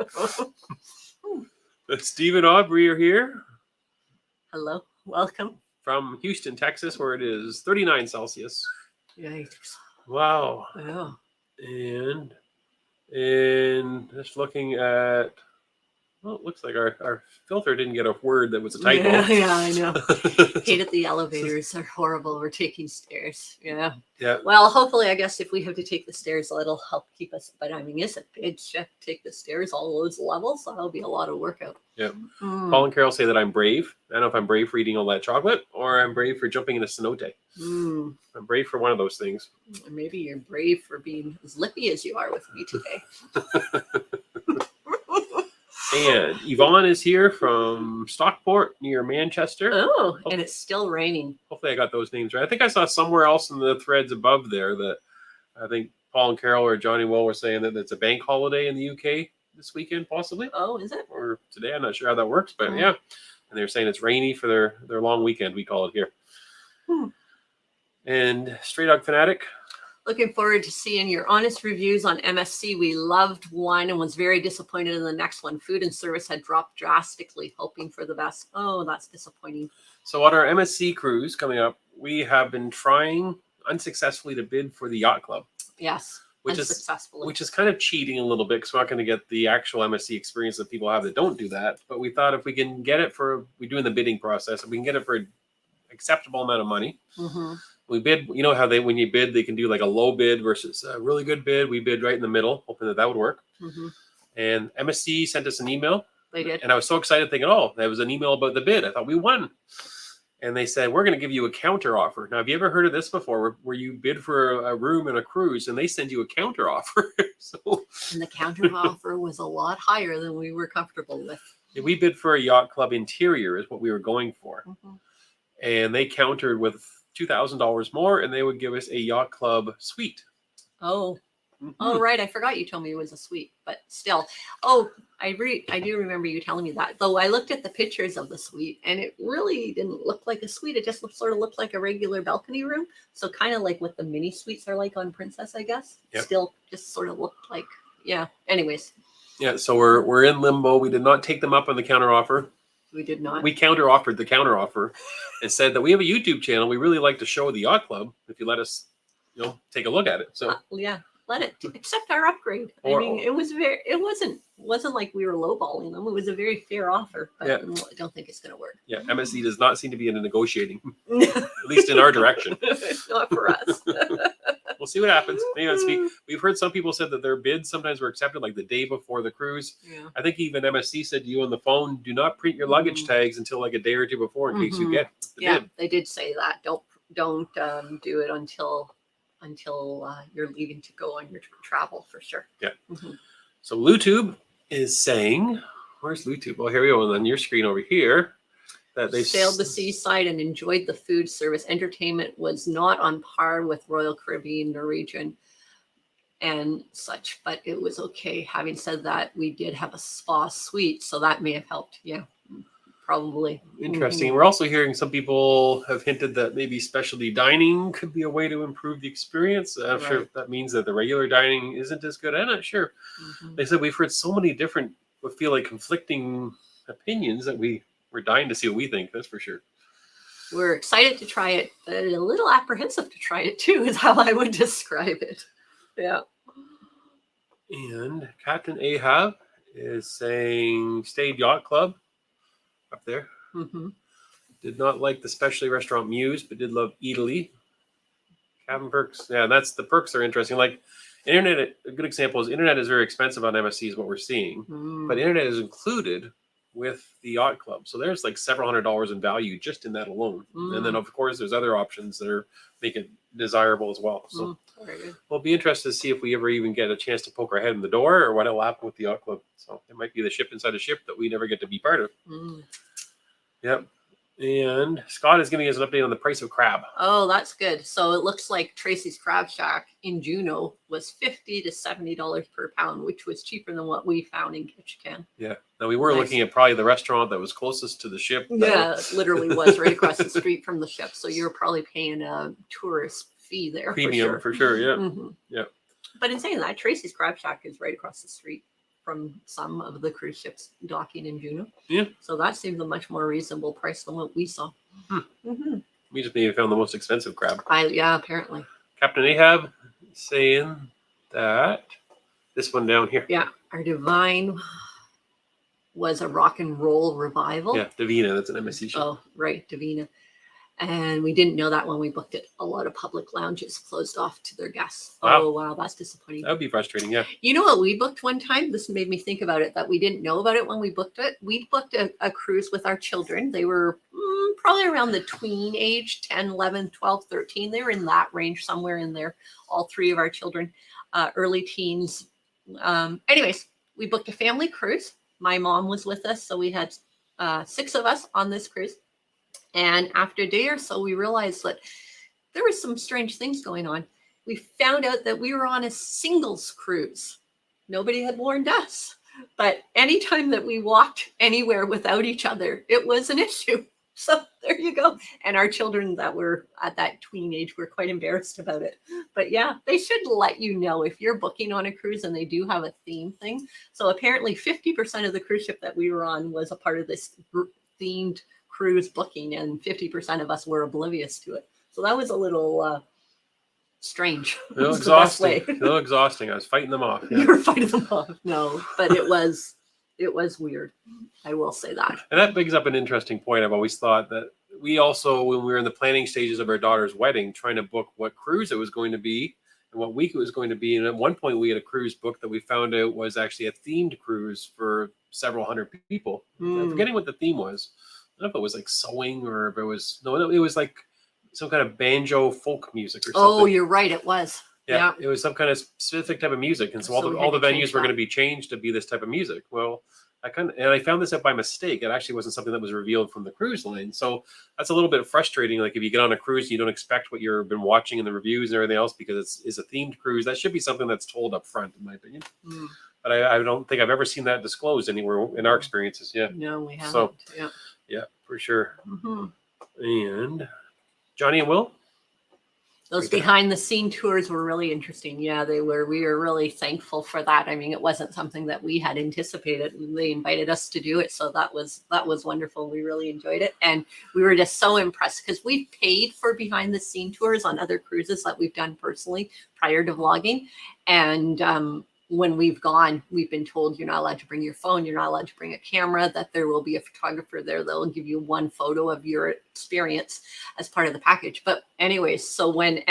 Steve and Aubrey are here. Hello, welcome. From Houston, Texas, where it is 39 Celsius. Yikes. Wow. Yeah. And just looking at, well, it looks like our filter didn't get a word that was a typo. Yeah, I know. Hated the elevators. They're horrible. We're taking stairs. Yeah. Yeah. Well, hopefully, I guess if we have to take the stairs, that'll help keep us. But I mean, it's a big shift to take the stairs all those levels. So that'll be a lot of workout. Yeah. Paul and Carol say that I'm brave. I don't know if I'm brave for eating all that chocolate or I'm brave for jumping in a cenote. I'm brave for one of those things. Or maybe you're brave for being as lippy as you are with me today. And Yvonne is here from Stockport near Manchester. Oh, and it's still raining. Hopefully I got those names right. I think I saw somewhere else in the threads above there that I think Paul and Carol or Johnny Will were saying that it's a bank holiday in the UK this weekend, possibly. Oh, is it? Or today. I'm not sure how that works, but Mm. yeah. And they're saying it's rainy for their long weekend, we call it here. And Stray Dog Fanatic. Looking forward to seeing your honest reviews on MSC. We loved one and was very disappointed in the next one. Food and service had dropped drastically, hoping for the best. Oh, that's disappointing. So on our MSC cruise coming up, we have been trying unsuccessfully to bid for the yacht club. Yes, which unsuccessfully. is kind of cheating a little bit because we're not going to get the actual MSC experience that people have that don't do that. But we thought if we can get it we're doing the bidding process, if we can get it for an acceptable amount of money, we bid. You know how when you bid, they can do like a low bid versus a really good bid. We bid right in the middle, hoping that would work. And MSC sent us an email. They did. And I was so excited thinking, oh, that was an email about the bid. I thought we won. And they said, we're going to give you a counter offer. Now, have you ever heard of this before where you bid for a room in a cruise and they send you a counter offer? And the counter offer was a lot higher than we were comfortable with. We bid for a yacht club interior is what we were going for. And they countered with $2,000 more and they would give us a yacht club suite. Oh. Oh, right. I forgot you told me it was a suite, but still. Oh, I do remember you telling me that. Though I looked at the pictures of the suite and it really didn't look like a suite. It just sort of looked like a regular balcony room. So kind of like what the mini suites are like on Princess, I guess. Yep. Still just sort of looked like, yeah. Anyways. Yeah. So we're in limbo. We did not take them up on the counter offer. We did not. We counter offered the counter offer and said that we have a YouTube channel. We really like to show the yacht club if you let us, take a look at it. So yeah. Let it accept our upgrade. I mean, it wasn't like we were lowballing them. It was a very fair offer, but I don't think it's going to work. Yeah, MSC does not seem to be in a negotiating, at least in our direction. Not for us. We'll see what happens. Maybe we've heard some people said that their bids sometimes were accepted like the day before the cruise. Yeah. I think even MSC said to you on the phone, do not print your luggage tags until like a day or two before in case you get the bid. They did say that. Don't do it until you're leaving to go on your travel for sure. Yeah. So LuTube is saying, where's LuTube? Well, here we go on your screen over here. That they sailed the seaside and enjoyed the food service. Entertainment was not on par with Royal Caribbean, Norwegian, and such, but it was okay. Having said that, we did have a spa suite, so that may have helped. Yeah. Probably. Interesting. We're also hearing some people have hinted that maybe specialty dining could be a way to improve the experience. I'm sure if that means that the regular dining isn't as good. I'm not sure. They said we've heard so many different, what feel like conflicting opinions that we're dying to see what we think. That's for sure. We're excited to try it, but a little apprehensive to try it too, is how I would describe it. Yeah. And Captain Ahab is saying stayed yacht club. Up there. Did not like the specialty restaurant Muse, but did love Italy. Cabin perks. Yeah, that's the perks are interesting. Like internet, a good example is internet is very expensive on MSC is what we're seeing. But internet is included with the yacht club. So there's like several $100s in value just in that alone. And then of course there's other options that make it desirable as well. So we'll be interested to see if we ever even get a chance to poke our head in the door or what will happen with the yacht club. So it might be the ship inside a ship that we never get to be part of. Yep. And Scott is giving us an update on the price of crab. Oh, that's good. So it looks like Tracy's Crab Shack in Juneau was $50 to $70 per pound, which was cheaper than what we found in Ketchikan. Yeah. Now we were looking at probably the restaurant that was closest to the ship. Yeah, it literally was right across the street from the ship. So you're probably paying a tourist fee there. Premium for sure. Yeah. Yeah. But in saying that, Tracy's Crab Shack is right across the street from some of the cruise ships docking in Juneau. Yeah. So that seems a much more reasonable price than what we saw. We just maybe found the most expensive crab. Yeah, apparently. Captain Ahab saying that this one down here. Yeah, our Divine was a rock and roll revival. Yeah, Divina, that's an MSC ship. Oh, right, Divina. And we didn't know that when we booked it. A lot of public lounges closed off to their guests. Wow. Oh, wow, that's disappointing. That would be frustrating, yeah. You know what we booked one time? This made me think about it, that we didn't know about it when we booked it. We booked a cruise with our children. They were probably around the tween age, 10, 11, 12, 13. They were in that range, somewhere in there. All three of our children, early teens. Anyways, we booked a family cruise. My mom was with us, so we had 6 of us on this cruise. And after a day or so, we realized that there were some strange things going on. We found out that we were on a singles cruise. Nobody had warned us. But anytime that we walked anywhere without each other, it was an issue. So there you go. And our children that were at that tween age were quite embarrassed about it. But yeah, they should let you know if you're booking on a cruise and they do have a theme thing. So apparently 50% of the cruise ship that we were on was a part of this themed cruise booking, and 50% of us were oblivious to it. So that was a little strange. A little exhausting. A little exhausting. I was fighting them off. Yeah. You were fighting them off. No, but it was weird. I will say that. And that brings up an interesting point. I've always thought that we also, when we were in the planning stages of our daughter's wedding, trying to book what cruise it was going to be and what week it was going to be. And at one point we had a cruise book that we found out was actually a themed cruise for several hundred people. I'm forgetting what the theme was. I don't know if it was like sewing or if it was, no, it was like some kind of banjo folk music or something. Oh, you're right. It was. Yeah, it was some kind of specific type of music, and so all the venues were going to be changed to be this type of music. Well, I found this out by mistake. It actually wasn't something that was revealed from the cruise line, so that's a little bit frustrating. Like if you get on a cruise, you don't expect what you've been watching in the reviews and everything else because it's a themed cruise. That should be something that's told up front, in my opinion. But I don't think I've ever seen that disclosed anywhere in our experiences. Yeah, no, we haven't. So yeah, for sure. And Johnny and Will. Those behind the scene tours were really interesting. Yeah, they were. We were really thankful for that. I mean, it wasn't something that we had anticipated. They invited us to do it. So that was wonderful. We really enjoyed it. And we were just so impressed because we've paid for behind the scene tours on other cruises that we've done personally prior to vlogging. And when we've gone, we've been told you're not allowed to bring your phone. You're not allowed to bring a camera, that there will be a photographer there. They'll give you one photo of your experience as part of the package. But anyways, so when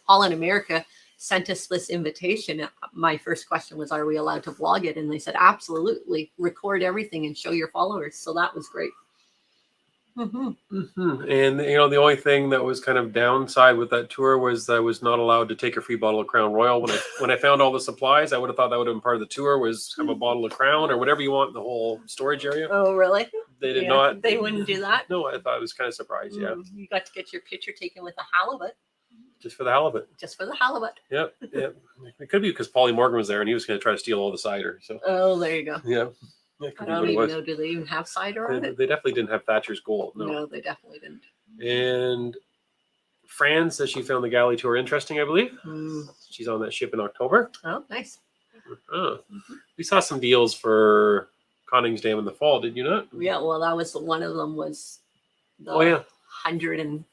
Holland America sent us this invitation, my first question was, are we allowed to vlog it? And they said, absolutely, record everything and show your followers. So that was great. And the only thing that was kind of downside with that tour was I was not allowed to take a free bottle of Crown Royal. When I found all the supplies, I would have thought that would have been part of the tour, was have a bottle of Crown or whatever you want in the whole storage area. Oh, really? They did not. They wouldn't do that? No, I thought I was kind of surprised. Yeah. You got to get your picture taken with a halibut. Just for the halibut. Just for the halibut. Yep. It could be because Paulie Morgan was there and he was going to try to steal all the cider. So. Oh, there you go. Yeah. I don't even know. Do they even have cider on it? They definitely didn't have Thatcher's Gold. No, they definitely didn't. And Fran says she found the galley tour interesting, I believe. She's on that ship in October. Oh, nice. We saw some deals for Conningsdam in the fall, did you not? Yeah, well, that was one of them was the $149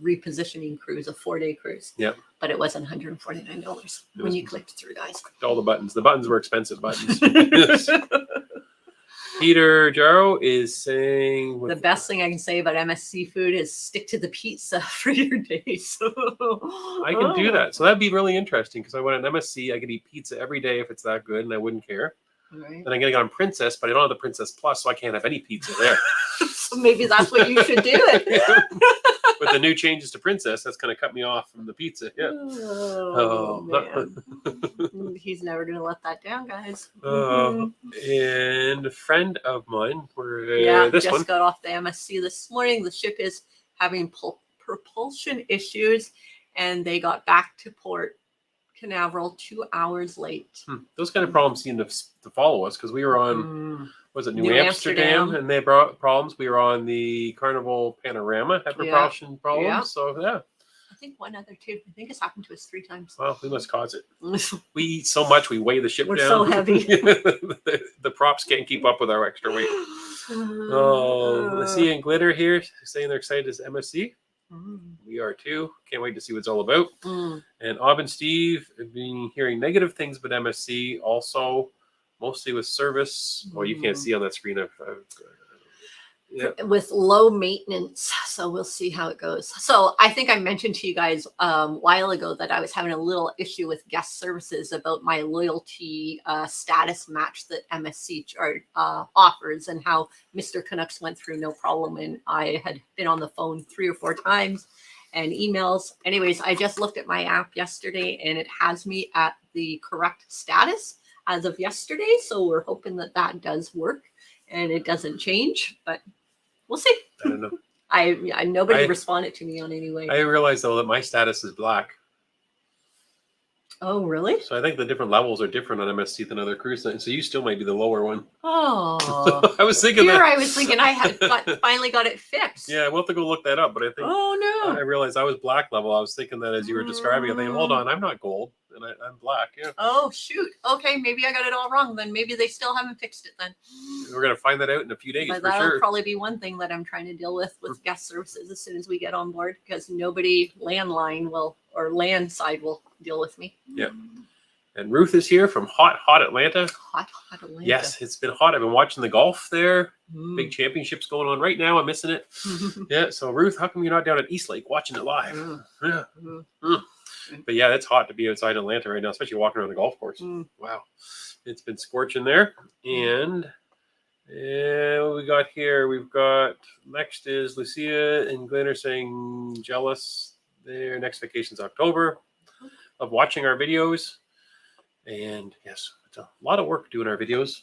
repositioning cruise, a 4-day cruise. Yeah. But it wasn't $149 when you clicked through, guys. All the buttons. The buttons were expensive buttons. Peter Jarrow is saying... The best thing I can say about MSC food is stick to the pizza for your days. I can do that. So that'd be really interesting because I went on MSC. I could eat pizza every day if it's that good and I wouldn't care. Right. And I'm going to get on Princess, but I don't have the Princess Plus, so I can't have any pizza there. So maybe that's what you should do it. With the new changes to Princess, that's going to cut me off from the pizza. Yeah. Oh man. He's never going to let that down, guys. And a friend of mine, just got off the MSC this morning. The ship is having propulsion issues, and they got back to Port Canaveral 2 hours late. Those kind of problems seem to follow us because we were on, was it New Amsterdam? And they brought problems. We were on the Carnival Panorama, had propulsion problems. Yeah. So, yeah. I think one other too. I think it's happened to us 3 times. Well, we must cause it. We eat so much, we weigh the ship down. We're so heavy. the props can't keep up with our extra weight. Sea and Glitter here saying they're excited as MSC. We are too. Can't wait to see what it's all about. And Ob and Steve have been hearing negative things about MSC, also mostly with service. Well, you can't see on that screen. With low maintenance. So we'll see how it goes. So I think I mentioned to you guys a while ago that I was having a little issue with guest services about my loyalty status match that MSC offers, and how Mr. Canucks went through no problem. And I had been on the phone 3 or 4 times and emails. Anyways, I just looked at my app yesterday and it has me at the correct status as of yesterday. So we're hoping that that does work and it doesn't change, but we'll see. I don't know. Nobody responded to me on any way. I realized though that my status is black. Oh, really? So I think the different levels are different on MSC than other cruise lines. So you still might be the lower one. Oh. I was thinking Here that. I was thinking I had finally got it fixed. Yeah, we'll have to go look that up. But I think Oh, I no. realized I was black level. I was thinking that as you were describing it, thinking, hold on, I'm not gold and I'm black. Yeah. Oh, shoot. Okay, maybe I got it all wrong. Then maybe they still haven't fixed it then. We're going to find that out in a few days But for that'll sure. probably be one thing that I'm trying to deal with guest services as soon as we get on board, because nobody landline will or land side will deal with me. Yeah. And Ruth is here from hot Atlanta. Hot Atlanta. Yes, it's been hot. I've been watching the golf there. Mm. Big championships going on right now. I'm missing it. Yeah. So Ruth, how come you're not down at East Lake watching it live? Mm. Yeah. Mm. But yeah, it's hot to be outside Atlanta right now, especially walking around the golf course. Mm. Wow. It's been scorching there. And what we got here? We've got next is Lucia and Glenn are saying jealous. Their next vacation's October. Love watching our videos. And yes, it's a lot of work doing our videos.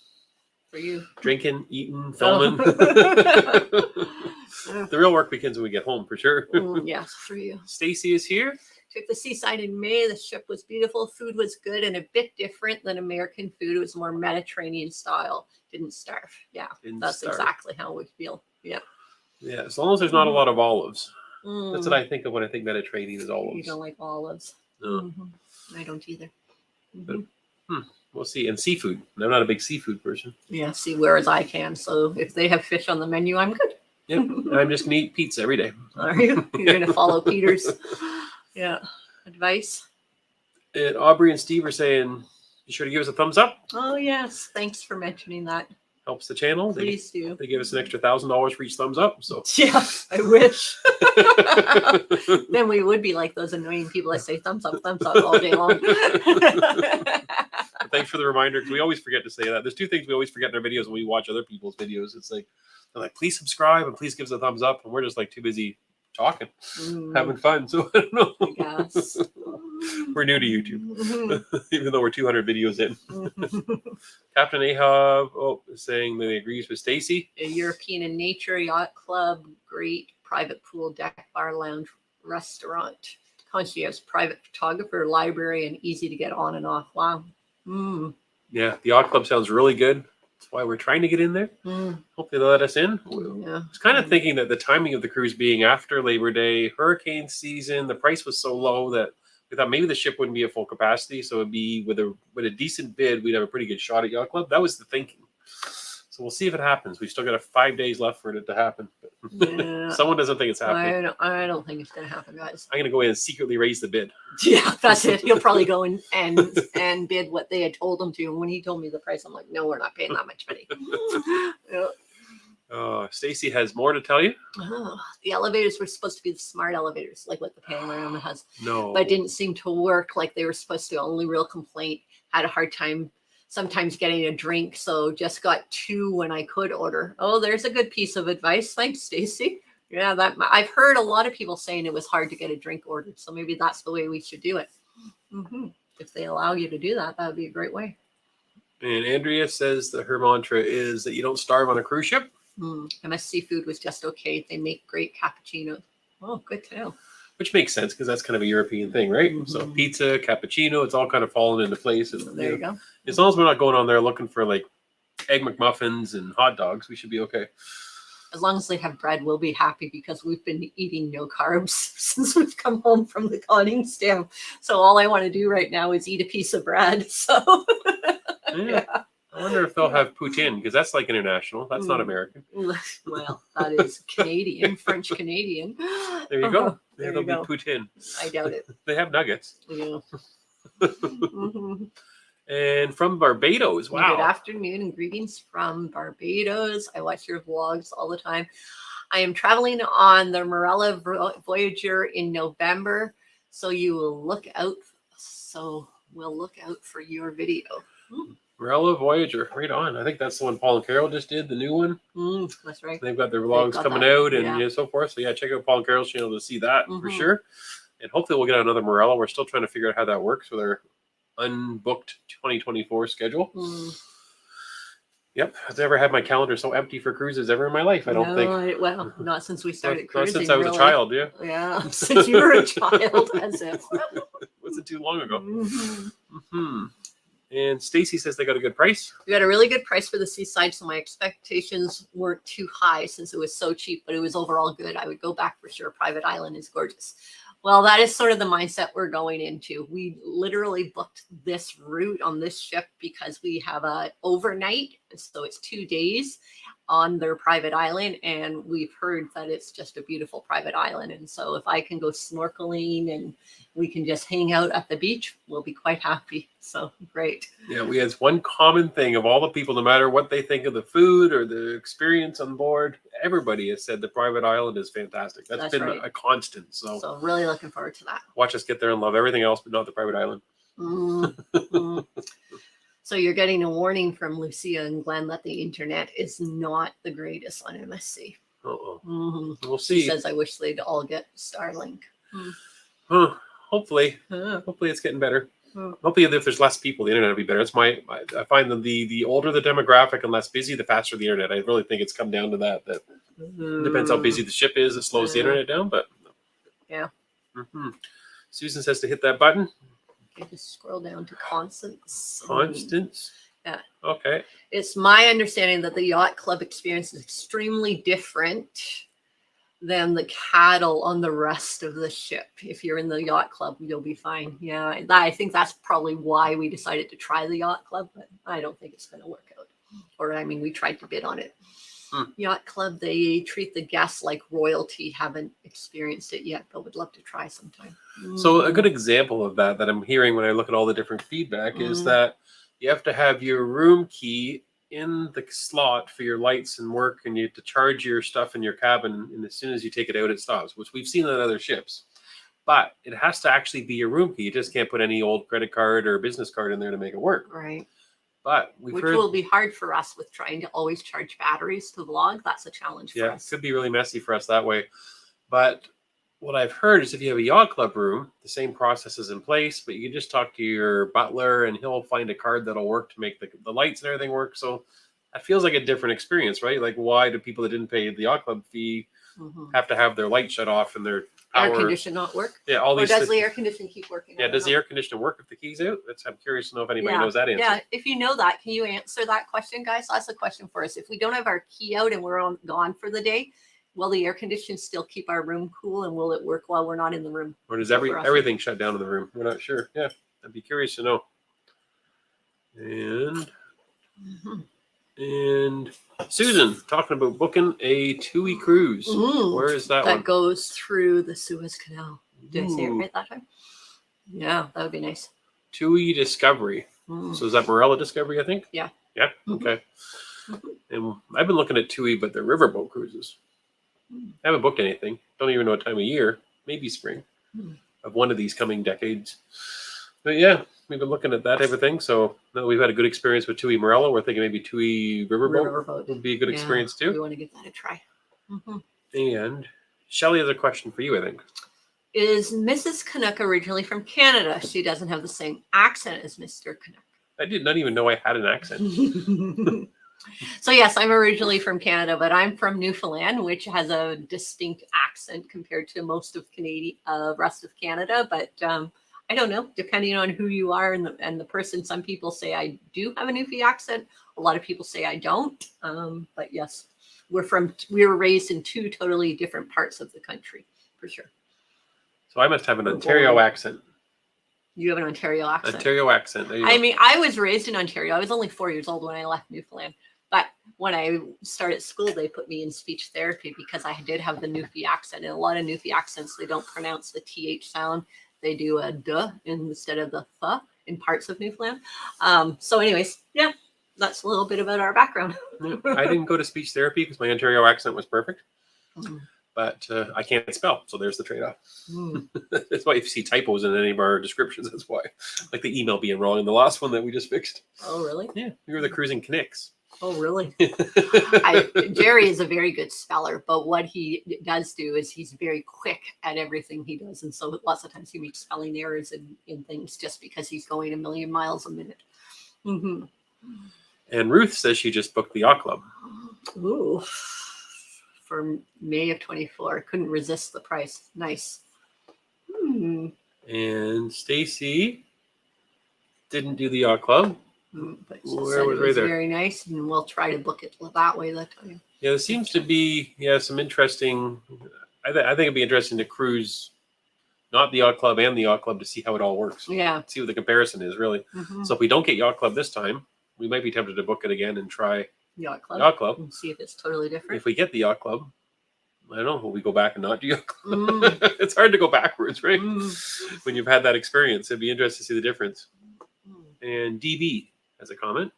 For you. Drinking, eating, filming. Oh. The real work begins when we get home, for sure. Yes, for you. Stacy is here. Took the Seaside in May. The ship was beautiful. Food was good and a bit different than American food. It was more Mediterranean style. Didn't starve. Yeah, that's exactly how we feel. Yeah. Yeah, as long as there's not a lot of olives. Mm. That's what I think of when I think Mediterranean is You olives. don't like olives. No. Mm-hmm. I don't either. But, we'll see. And seafood. I'm not a big seafood person. Yeah, see, whereas I can. So if they have fish on the menu, I'm good. Yep. I'm just going to eat pizza every day. Are you? You're going to follow Peter's advice? And Aubrey and Steve are saying, be sure to give us a thumbs up. Oh, yes. Thanks for mentioning that. Helps the channel. Please do. They give us an extra $1,000 for each thumbs up. So yeah, I wish. Then we would be like those annoying people that say thumbs up all day long. Thanks for the reminder, because we always forget to say that. There's two things we always forget in our videos when we watch other people's videos. It's like, they're like, please subscribe and please give us a thumbs up. And we're just like too busy talking, having fun. So I don't know. Yes. We're new to YouTube, even though we're 200 videos in. Captain Ahab is saying that he agrees with Stacy. A European in Nature Yacht Club, great private pool, deck, bar, lounge, restaurant, concierge, private photographer, library, and easy to get on and off. Wow. Yeah, the Yacht Club sounds really good. That's why we're trying to get in there. Hopefully they'll let us in. Yeah. I was kind of thinking that the timing of the cruise being after Labor Day, hurricane season, the price was so low that we thought maybe the ship wouldn't be at full capacity. So it'd be with a decent bid, we'd have a pretty good shot at Yacht Club. That was the thinking. So we'll see if it happens. We've still got 5 days left for it to happen. Yeah. Someone doesn't think it's happening. I don't think it's going to happen, guys. I'm going to go in and secretly raise the bid. Yeah, that's it. He'll probably go in and bid what they had told him to. And when he told me the price, I'm like, no, we're not paying that much money. Yeah. Stacy has more to tell you. Oh, the elevators were supposed to be the smart elevators, like what the panorama has. No. But it didn't seem to work like they were supposed to. Only real complaint. Had a hard time sometimes getting a drink, so just got 2 when I could order. Oh, there's a good piece of advice. Thanks, Stacy. Yeah, that I've heard a lot of people saying it was hard to get a drink ordered, so maybe that's the way we should do it. If they allow you to do that, that would be a great way. And Andrea says that her mantra is that you don't starve on a cruise ship. MSC food was just okay. They make great cappuccinos. Oh, good to know. Which makes sense because that's kind of a European thing, right? So pizza, cappuccino, it's all kind of fallen into place. And, there you go. As long as we're not going on there looking for like egg McMuffins and hot dogs, we should be okay. As long as they have bread, we'll be happy because we've been eating no carbs since we've come home from the conning stamp. So all I want to do right now is eat a piece of bread. So yeah. I wonder if they'll have poutine because that's like international. That's not American. Well, that is Canadian, French Canadian. There you go. There There'll you go. be poutine. I doubt it. They have nuggets. Yeah. And from Barbados. Wow. Good afternoon and greetings from Barbados. I watch your vlogs all the time. I am traveling on the Marella Voyager in November, so you will look out. So we'll look out for your video. Marella Voyager, right on. I think that's the one Paul and Carol just did, the new one. That's right. They've got their vlogs coming out and so forth. So yeah, check out Paul and Carol's channel to see that for sure. And hopefully we'll get another Marella. We're still trying to figure out how that works with our unbooked 2024 schedule. Yep, I've never had my calendar so empty for cruises ever in my life. I don't think. Well, not since we started cruising. Not since I was a child. Yeah. Yeah, since you were a child, as if. wasn't too long ago. Mm-hmm. And Stacy says they got a good price. We got a really good price for the Seaside, so my expectations weren't too high since it was so cheap, but it was overall good. I would go back for sure. Private Island is gorgeous. Well, that is sort of the mindset we're going into. We literally booked this route on this ship because we have a overnight, so it's 2 days on their private island, and we've heard that it's just a beautiful private island. And so if I can go snorkeling and we can just hang out at the beach, we'll be quite happy. So great. Yeah, we had one common thing of all the people, no matter what they think of the food or the experience on board, everybody has said the private island is fantastic. That's been right. a constant. So Really looking forward to that. watch us get there and love everything else, but not the private island. Mm-hmm. So you're getting a warning from Lucia and Glenn that the internet is not the greatest on MSC. Uh-oh. Mm-hmm. We'll see. She says, I wish they'd all get Starlink. Hopefully it's getting better. Hmm. Hopefully, if there's less people, the internet will be better. It's I find that the older the demographic and less busy, the faster the internet. I really think it's come down to that. That depends how busy the ship is. It slows the internet down, but yeah. Mm-hmm. Susan says to hit that button. Okay, just scroll down to Constance. Constance. Yeah. Okay. It's my understanding that the yacht club experience is extremely different than the cattle on the rest of the ship. If you're in the yacht club, you'll be fine. Yeah, I think that's probably why we decided to try the yacht club, but I don't think it's going to work out. Or, I mean, we tried to bid on it. Yacht club, they treat the guests like royalty. Haven't experienced it yet, but would love to try sometime. So a good example of that I'm hearing when I look at all the different feedback is that you have to have your room key in the slot for your lights and work, and you have to charge your stuff in your cabin, and as soon as you take it out, it stops, which we've seen on other ships. But it has to actually be your room key. You just can't put any old credit card or business card in there to make it work. Right. But which will be hard for us with trying to always charge batteries to vlog. That's a challenge for us. Yeah, it could be really messy for us that way. But what I've heard is if you have a yacht club room, the same process is in place, but you can just talk to your butler and he'll find a card that'll work to make the lights and everything work. So that feels like a different experience, right? Like, why do people that didn't pay the yacht club fee have to have their light shut off and their power? Air condition not work? Yeah, all these. Or does the air condition keep working? Yeah, does the air conditioner work if the key's out? I'm curious to know if anybody knows that answer. Yeah, if you know that, can you answer that question, guys? That's a question for us. If we don't have our key out and we're gone for the day, will the air conditioner still keep our room cool, and will it work while we're not in the room? Or does everything shut down in the room? We're not sure. Yeah, I'd be curious to know. And Susan, talking about booking a TUI cruise. Where is that one? That goes through the Suez Canal. Did I say it right that time? Yeah, that would be nice. TUI Discovery. So is that Morella Discovery, I think? Yeah. Yeah? Okay. And I've been looking at TUI, but they're riverboat cruises. I haven't booked anything. Don't even know what time of year. Maybe spring of one of these coming decades. But yeah, we've been looking at that type of thing. So now we've had a good experience with TUI Morella. We're thinking maybe TUI Riverboat would be a good experience too. We want to give that a try. And Shelly has a question for you, I think. Is Mrs. Canuck originally from Canada? She doesn't have the same accent as Mr. Canuck. I did not even know I had an accent. So yes, I'm originally from Canada, but I'm from Newfoundland, which has a distinct accent compared to most of rest of Canada. But I don't know, depending on who you are and the person. Some people say I do have a Newfie accent. A lot of people say I don't. But yes, we were raised in two totally different parts of the country, for sure. So I must have an Ontario accent. You have an Ontario accent. Ontario accent. There you go. I mean, I was raised in Ontario. I was only 4 years old when I left Newfoundland. But when I started school, they put me in speech therapy because I did have the Newfie accent. And a lot of Newfie accents, they don't pronounce the TH sound. They do a duh instead of the th in parts of Newfoundland. So anyways, yeah, that's a little bit about our background. I didn't go to speech therapy because my Ontario accent was perfect. But I can't spell, so there's the trade-off. That's why if you see typos in any of our descriptions, that's why. Like the email being wrong in the last one that we just fixed. Oh, really? Yeah, we were the cruising Knicks. Oh, really? Jerry is a very good speller, but what he does do is he's very quick at everything he does. And so lots of times he makes spelling errors in things just because he's going a million miles a minute. And Ruth says she just booked the yacht club. Ooh. For May of 24. Couldn't resist the price. Nice. And Stacy didn't do the yacht club. But she Where said was it right was there? very nice, and we'll try to book it that way that time. Yeah, there seems to be some interesting. I think it'd be interesting to cruise, not the yacht club and the yacht club, to see how it all works. Yeah. See what the comparison is really. So if we don't get yacht club this time, we might be tempted to book it again and try Yacht club. yacht club. And see if it's totally different. If we get the yacht club, I don't know. Will we go back and not do yacht club? It's hard to go backwards, right? When you've had that experience, it'd be interesting to see the difference. And DB has a comment.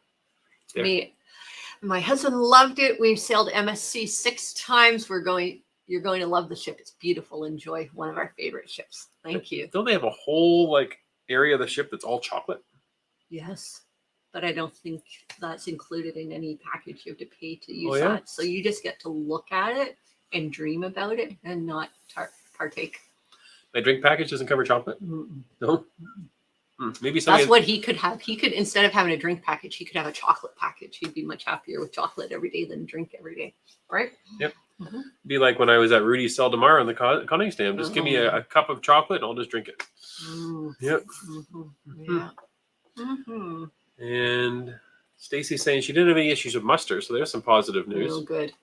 There. My husband loved it. We've sailed MSC 6 times. You're going to love the ship. It's beautiful. Enjoy. One of our favorite ships. Thank you. Don't they have a whole area of the ship that's all chocolate? Yes, but I don't think that's included in any package. You have to pay to use yeah? that. So you just get to look at it and dream about it and not partake. My drink package doesn't cover chocolate? No? Maybe that's what he could have. He could, instead of having a drink package, he could have a chocolate package. He'd be much happier with chocolate every day than drink every day, right? Yep. Be like when I was at Rudy's Cell Demar on the conning stand. Just give me a cup of chocolate and I'll just drink it. Yep. Yeah. And Stacy's saying she didn't have any issues with muster, so there's some positive news. Oh, good.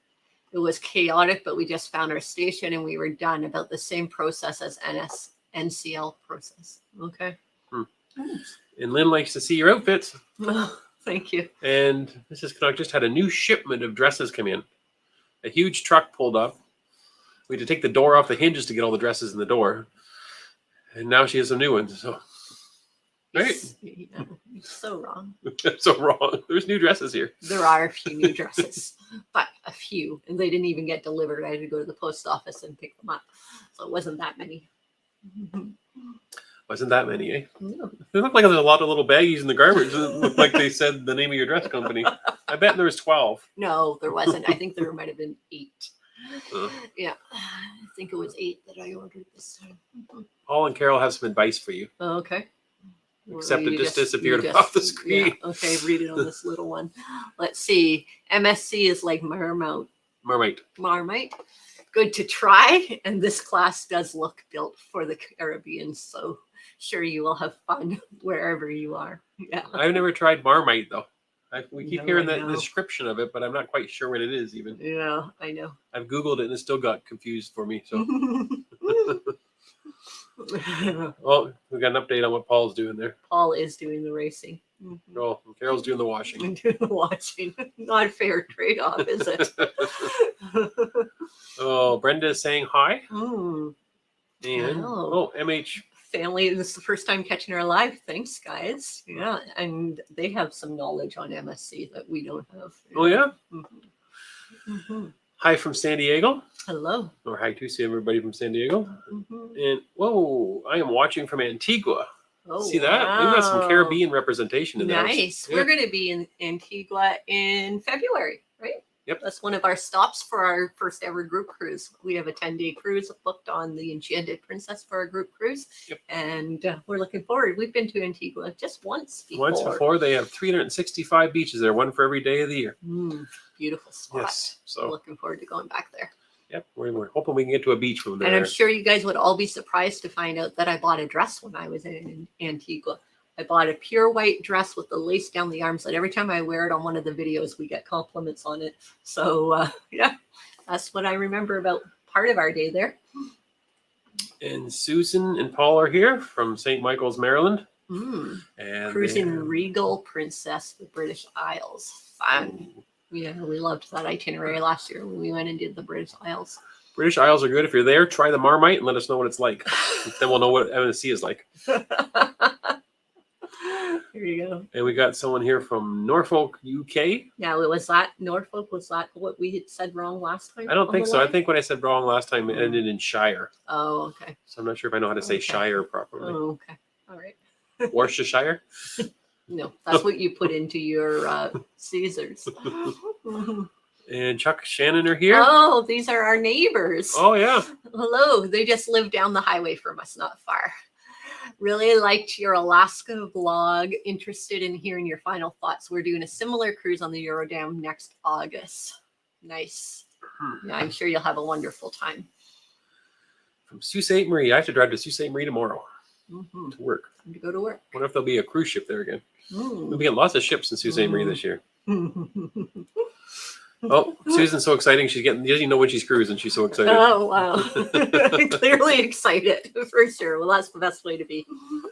It was chaotic, but we just found our station and we were done. About the same process as NCL process. Okay. And Lynn likes to see your outfits. Oh, thank you. And Mrs. Canuck just had a new shipment of dresses come in. A huge truck pulled up. We had to take the door off the hinges to get all the dresses in the door. And now she has some new ones. So, right? It's so wrong. So wrong. There's new dresses here. There are a few new dresses, but a few. And they didn't even get delivered. I had to go to the post office and pick them up. So it wasn't that many. Wasn't that many, eh? No. It looked like there's a lot of little baggies in the garbage. It looked like they said the name of your dress company. I bet there was 12. No, there wasn't. I think there might have been 8. Yeah, I think it was 8 that I ordered this time. Paul and Carol have some advice for you. Oh, okay. Except it just disappeared off the screen. Yeah. Okay, read it on this little one. Let's see. MSC is like Marmite. Good to try. And this class does look built for the Caribbean. So sure you will have fun wherever you are. Yeah. I've never tried Marmite though. We keep hearing the description of it, but I'm not quite sure what it is even. Yeah, I know. I've Googled it and it still got confused for me. So, well, we got an update on what Paul's doing there. Paul is doing the racing. Oh, and Carol's doing the washing. Doing the washing. Not a fair trade-off, is it? Oh, Brenda is saying hi. And MH. Family, this is the first time catching our live. Thanks, guys. Yeah, and they have some knowledge on MSC that we don't have. Oh, yeah? Hi from San Diego. Hello. Or hi to everybody from San Diego. And, whoa, I am watching from Antigua. Oh, see that? Wow. We've got some Caribbean representation in there. Nice. Yeah. We're going to be in Antigua in February, right? Yep. That's one of our stops for our first ever group cruise. We have a 10-day cruise booked on the Enchanted Princess for our group cruise. Yep. And we're looking forward. We've been to Antigua just once before. Once before. They have 365 beaches there, one for every day of the year. Beautiful spot. Yes. So we're looking forward to going back there. Yep. We're hoping we can get to a beach from there. And I'm sure you guys would all be surprised to find out that I bought a dress when I was in Antigua. I bought a pure white dress with the lace down the arms that every time I wear it on one of the videos, we get compliments on it. So, yeah, that's what I remember about part of our day there. And Susan and Paul are here from St. Michael's, Maryland. And cruising Regal Princess, the British Isles. Fun. Yeah, we loved that itinerary last year when we went and did the British Isles. British Isles are good. If you're there, try the Marmite and let us know what it's like. Then we'll know what MSC is like. Here you go. And we got someone here from Norfolk, UK. Yeah, was that Norfolk? Was that what we had said wrong last time? I don't think so. I think what I said wrong last time it ended in Shire. Oh, okay. So I'm not sure if I know how to say Shire properly. Oh, okay. All right. Worcestershire? No, that's what you put into your Caesars. And Chuck Shannon are here. Oh, these are our neighbors. Oh, yeah. Hello. They just live down the highway from us, not far. Really liked your Alaska vlog. Interested in hearing your final thoughts. We're doing a similar cruise on the Eurodam next August. Nice. Yeah, I'm sure you'll have a wonderful time. From Sault Ste. Marie. I have to drive to Sault Ste. Marie tomorrow. Mm-hmm. to work. Time to go to work. Wonder if there'll be a cruise ship there again. Mm. We'll be getting lots of ships in Sault Ste. Marie this year. Mm. Oh, Susan's so exciting. She doesn't even know when she's cruising. She's so excited. Oh, wow. Clearly excited, for sure. Well, that's the best way to be.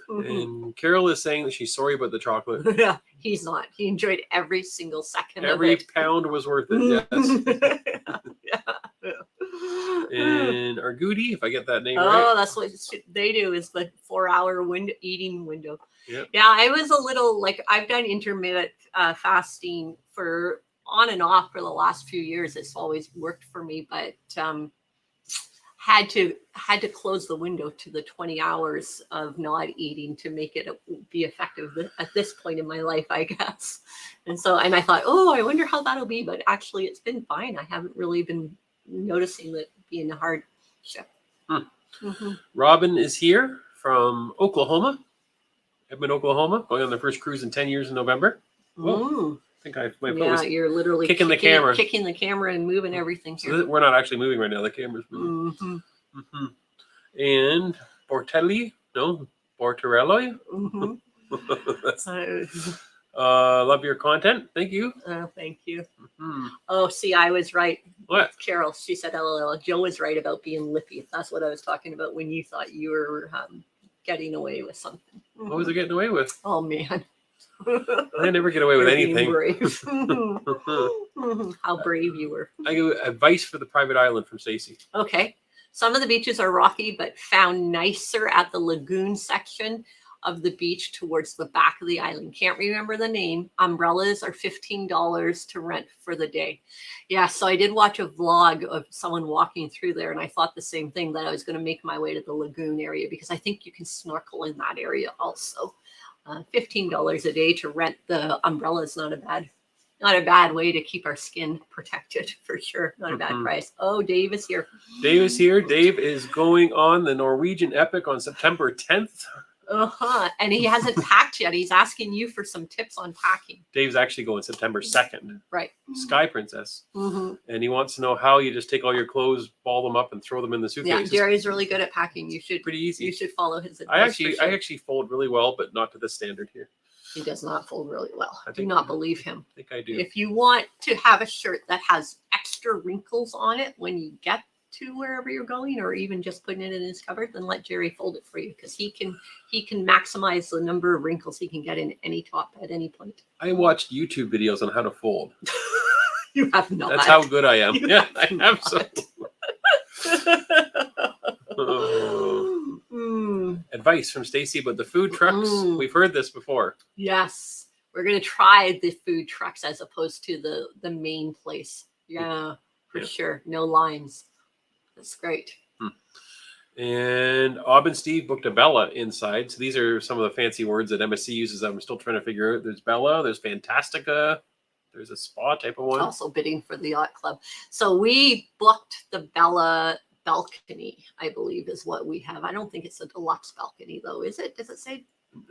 And Carol is saying that she's sorry about the chocolate. Yeah, he's not. He enjoyed every single second Every of it. pound was worth it, yes. Yeah. And Argudi, if I get that name Oh, right. that's what they do, is the 4-hour eating window. Yep. Yeah, I was a little like, I've done intermittent fasting for on and off for the last few years. It's always worked for me, but had to close the window to the 20 hours of not eating to make it be effective at this point in my life, I guess. And I thought, oh, I wonder how that'll be, but actually it's been fine. I haven't really been noticing that being a hard shift. Robin is here from Oklahoma, Edmond, Oklahoma, going on their first cruise in 10 years in November. Whoa. I think my foot was you're literally kicking the camera and moving everything here. So we're not actually moving right now. The camera's moving. And Bortelli, no, Bortorello. Love your content. Thank you. Oh, thank you. Oh, see, I was right. What? Carol, she said, LOL. Joe was right about being lippy. That's what I was talking about when you thought you were getting away with something. What was I getting away with? Oh, man. I never get away with anything. Brave. How brave you were. I give advice for the private island from Stacy. Okay. Some of the beaches are rocky, but found nicer at the lagoon section of the beach towards the back of the island. Can't remember the name. Umbrellas are $15 to rent for the day. Yeah, so I did watch a vlog of someone walking through there, and I thought the same thing, that I was going to make my way to the lagoon area because I think you can snorkel in that area also. $15 a day to rent the umbrella is not a bad way to keep our skin protected, for sure. Not a bad price. Oh, Dave is here. Dave is here. Dave is going on the Norwegian Epic on September 10th. And he hasn't packed yet. He's asking you for some tips on packing. Dave's actually going September 2nd. Right. Sky Princess. And he wants to know how you just take all your clothes, ball them up, and throw them in the suitcase. Yeah, Jerry's really good at packing. You should. Pretty easy. You should follow his advice. I actually fold really well, but not to this standard here. He does not fold really well. I do not believe him. I think I do. If you want to have a shirt that has extra wrinkles on it when you get to wherever you're going, or even just putting it in his cupboard, then let Jerry fold it for you, because he can maximize the number of wrinkles he can get in any top at any point. I watched YouTube videos on how to fold. You have not. That's how good I am. Yeah, I have some. Advice from Stacy about the food trucks. We've heard this before. Yes, we're gonna try the food trucks as opposed to the main place. Yeah, for sure. No lines. That's great. And Ob and Steve booked a Bella inside. So these are some of the fancy words that MSC uses that I'm still trying to figure out. There's Bella, there's Fantastica, there's a spa type of one. Also bidding for the yacht club. So we booked the Bella balcony, I believe is what we have. I don't think it's a deluxe balcony though, is it? Does it say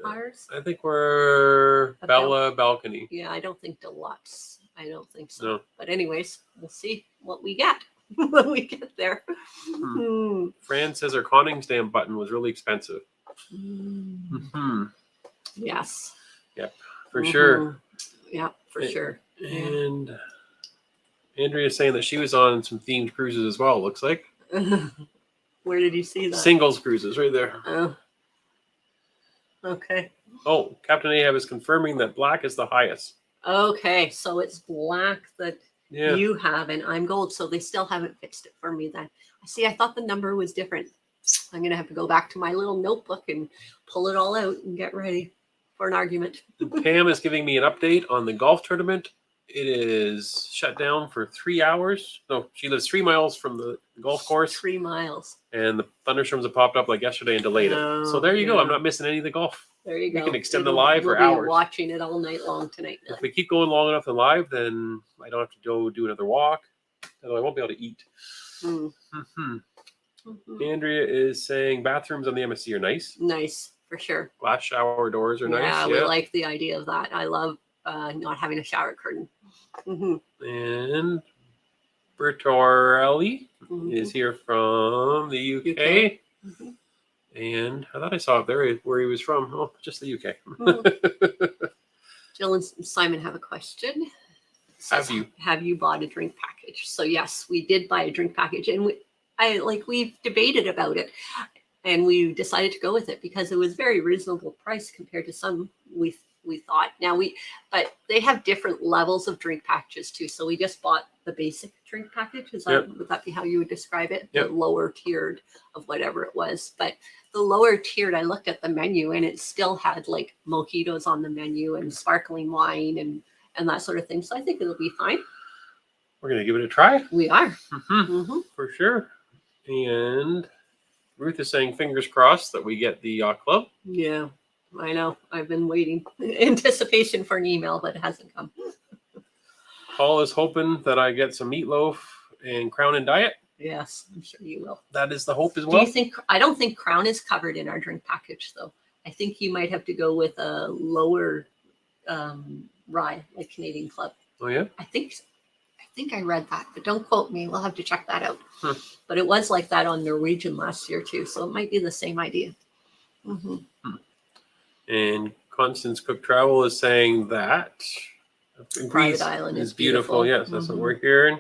ours? I think we're Bella balcony. Yeah, I don't think deluxe. I don't think so. No. But anyways, we'll see what we get when we get there. Fran says her Koningsdam button was really expensive. Yes. Yep, for sure. Yeah, for sure. And Andrea is saying that she was on some themed cruises as well, looks like. Where did you see that? Singles cruises right there. Oh. Okay. Oh, Captain Ahab is confirming that black is the highest. Okay, so it's black that Yeah. you have, and I'm gold, so they still haven't fixed it for me then. See, I thought the number was different. I'm going to have to go back to my little notebook and pull it all out and get ready for an argument. Pam is giving me an update on the golf tournament. It is shut down for 3 hours. No, she lives 3 miles from the golf course. 3 miles. And the thunderstorms have popped up like yesterday and delayed it. So there you go. I'm not missing any of the golf. There you go. We can extend the live for we'll hours. Be watching it all night long tonight. If we keep going long enough in live, then I don't have to go do another walk. Although I won't be able to eat. Andrea is saying bathrooms on the MSC are nice. Nice, for sure. Glass shower doors are nice. Yeah, we like the idea of that. I love not having a shower curtain. And Bertorelli is here from the UK. And I thought I saw it there where he was from. Oh, just the UK. Jill and Simon have a question. Says, have you bought a drink package? So yes, we did buy a drink package, and we've debated about it, and we decided to go with it because it was very reasonable price compared to some we thought. But they have different levels of drink packages too. So we just bought the basic drink package. Would that be how you would describe it? Yep. The lower tiered of whatever it was. But the lower tiered, I looked at the menu and it still had like mojitos on the menu and sparkling wine and that sort of thing. So I think it'll be fine. We're going to give it a try. We are. For sure. And Ruth is saying fingers crossed that we get the yacht club. Yeah, I know. I've been waiting in anticipation for an email, but it hasn't come. Paul is hoping that I get some meatloaf and Crown and Diet. Yes, I'm sure you will. That is the hope as well. Do you think? I don't think Crown is covered in our drink package, though. I think you might have to go with a lower rye, like Canadian Club. Oh yeah. I think I read that, but don't quote me. We'll have to check that out. But it was like that on Norwegian last year too, so it might be the same idea. And Constance Cook Travel is saying that Private Island is beautiful. Yes, that's what we're hearing.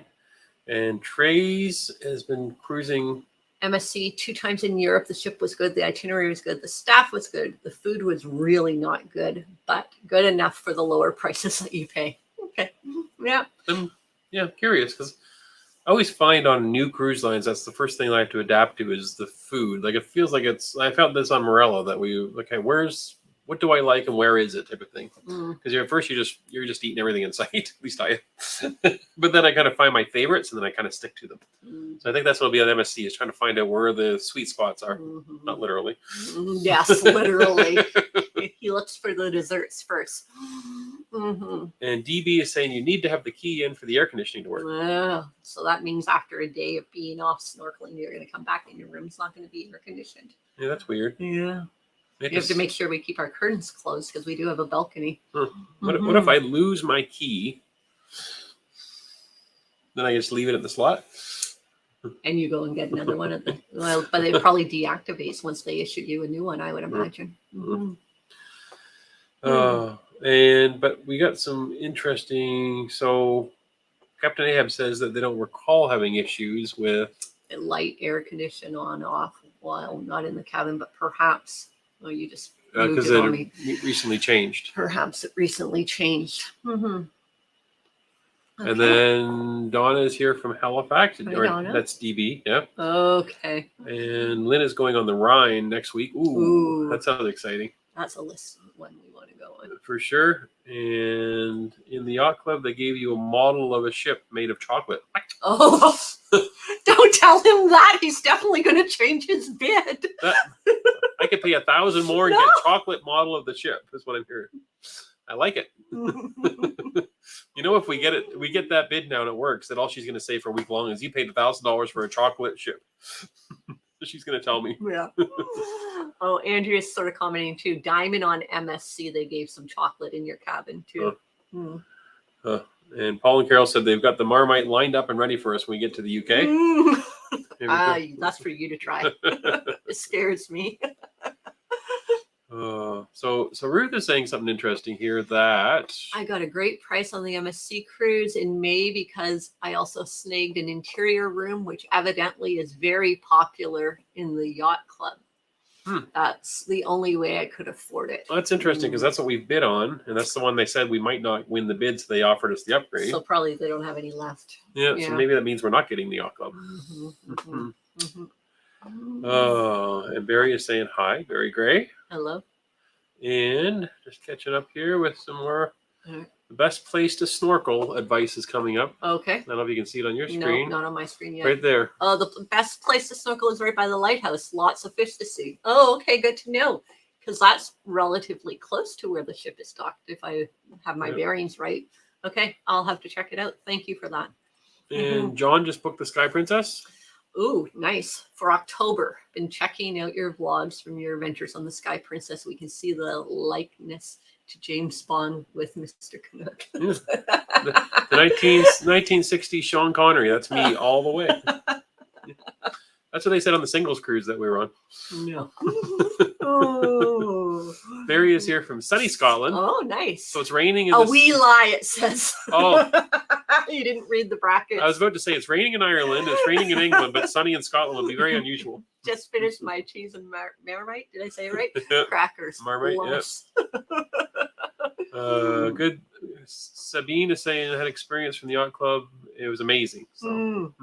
And Trey's has been cruising. MSC 2 times in Europe. The ship was good. The itinerary was good. The staff was good. The food was really not good, but good enough for the lower prices that you pay. Okay. Yeah. I'm curious because I always find on new cruise lines, that's the first thing I have to adapt to is the food. Like it feels like I found this on Morella that what do I like and where is it type of thing. Because at first you're just eating everything in sight. At least I but then I kind of find my favorites and then I kind of stick to them. So I think that's what will be on MSC is trying to find out where the sweet spots are. Not literally. Yes, literally. He looks for the desserts first. And DB is saying you need to have the key in for the air conditioning to work. So that means after a day of being off snorkeling, you're going to come back and your room's not going to be air conditioned. Yeah, that's weird. Yeah. We have to make sure we keep our curtains closed because we do have a balcony. What if I lose my key? Then I just leave it at the slot? And you go and get another one but it probably deactivates once they issue you a new one, I would imagine. But we got some interesting. So Captain Ahab says that they don't recall having issues with light air condition on off while not in the cabin, but perhaps you just because it recently changed. Perhaps it recently changed. Okay. And then Donna is here from Halifax. Donna. That's DB, yeah. Okay. And Lynn is going on the Rhine next week. Ooh. That sounds exciting. That's a list one we want to go on. For sure. And in the yacht club, they gave you a model of a ship made of chocolate. Oh, don't tell him that. He's definitely going to change his bid. I could pay $1,000 more and get a chocolate model of the ship. Is what I'm hearing. I like it. If we get that bid now and it works, then all she's going to say for a week long is you paid $1,000 for a chocolate ship. She's going to tell me. Yeah. Oh, Andrea's sort of commenting too. Diamond on MSC, they gave some chocolate in your cabin too. And Paul and Carol said they've got the Marmite lined up and ready for us when we get to the UK. That's for you to try. It scares me. So Ruth is saying something interesting here that I got a great price on the MSC cruise in May because I also snagged an interior room, which evidently is very popular in the yacht club. That's the only way I could afford it. Well, that's interesting because that's what we bid on, and that's the one they said we might not win the bid, so they offered us the upgrade. So probably they don't have any left. Yeah. So maybe that means we're not getting the yacht club. And Barry is saying hi, Barry Gray. Hello. And just catching up here with some more. The best place to snorkel advice is coming up. Okay. I don't know if you can see it on your screen. No, not on my screen yet. Right there. The best place to snorkel is right by the lighthouse. Lots of fish to see. Oh, okay. Good to know. Because that's relatively close to where the ship is docked, if I have my bearings right. Okay. I'll have to check it out. Thank you for that. And John just booked the Sky Princess. Ooh, nice. For October. Been checking out your vlogs from your adventures on the Sky Princess. We can see the likeness to James Bond with Mr. Canuck. The 1960 Sean Connery. That's me all the way. That's what they said on the singles cruise that we were on. No. Oh. Barry is here from sunny Scotland. Oh, nice. So it's raining in a wee lie, it says. Oh. You didn't read the brackets. I was about to say it's raining in Ireland, it's raining in England, but sunny in Scotland would be very unusual. Just finished my cheese and Marmite. Did I say it right? Yeah. Crackers. Marmite, yes. Good. Sabine is saying I had experience from the yacht club. It was amazing. So.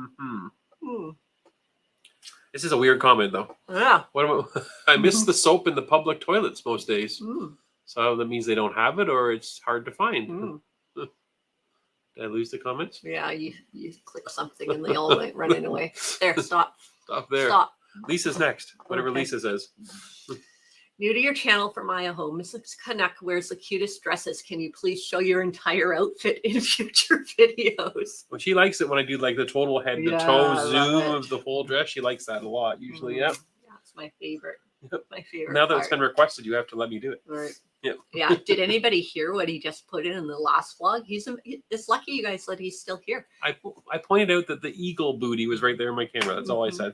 This is a weird comment, though. Yeah. What about? I miss the soap in the public toilets most days. So that means they don't have it, or it's hard to find. Did I lose the comments? Yeah, you click something and they all went running away. There, stop. Stop there. Stop. Lisa's next. Whatever Okay. Lisa says. New to your channel from Idaho, Mrs. Canuck wears the cutest dresses. Can you please show your entire outfit in future videos? Well, she likes it when I do like the total head to Yeah, toe I love zoom it. of the whole dress. She likes that a lot. Usually, yeah. Yeah, it's my favorite. Yep. My favorite. Now that it's part. been requested, you have to let me do it. Right. Yep. Yeah. Did anybody hear what he just put in the last vlog? It's lucky you guys that he's still here. I pointed out that the eagle booty was right there in my camera. That's all I said.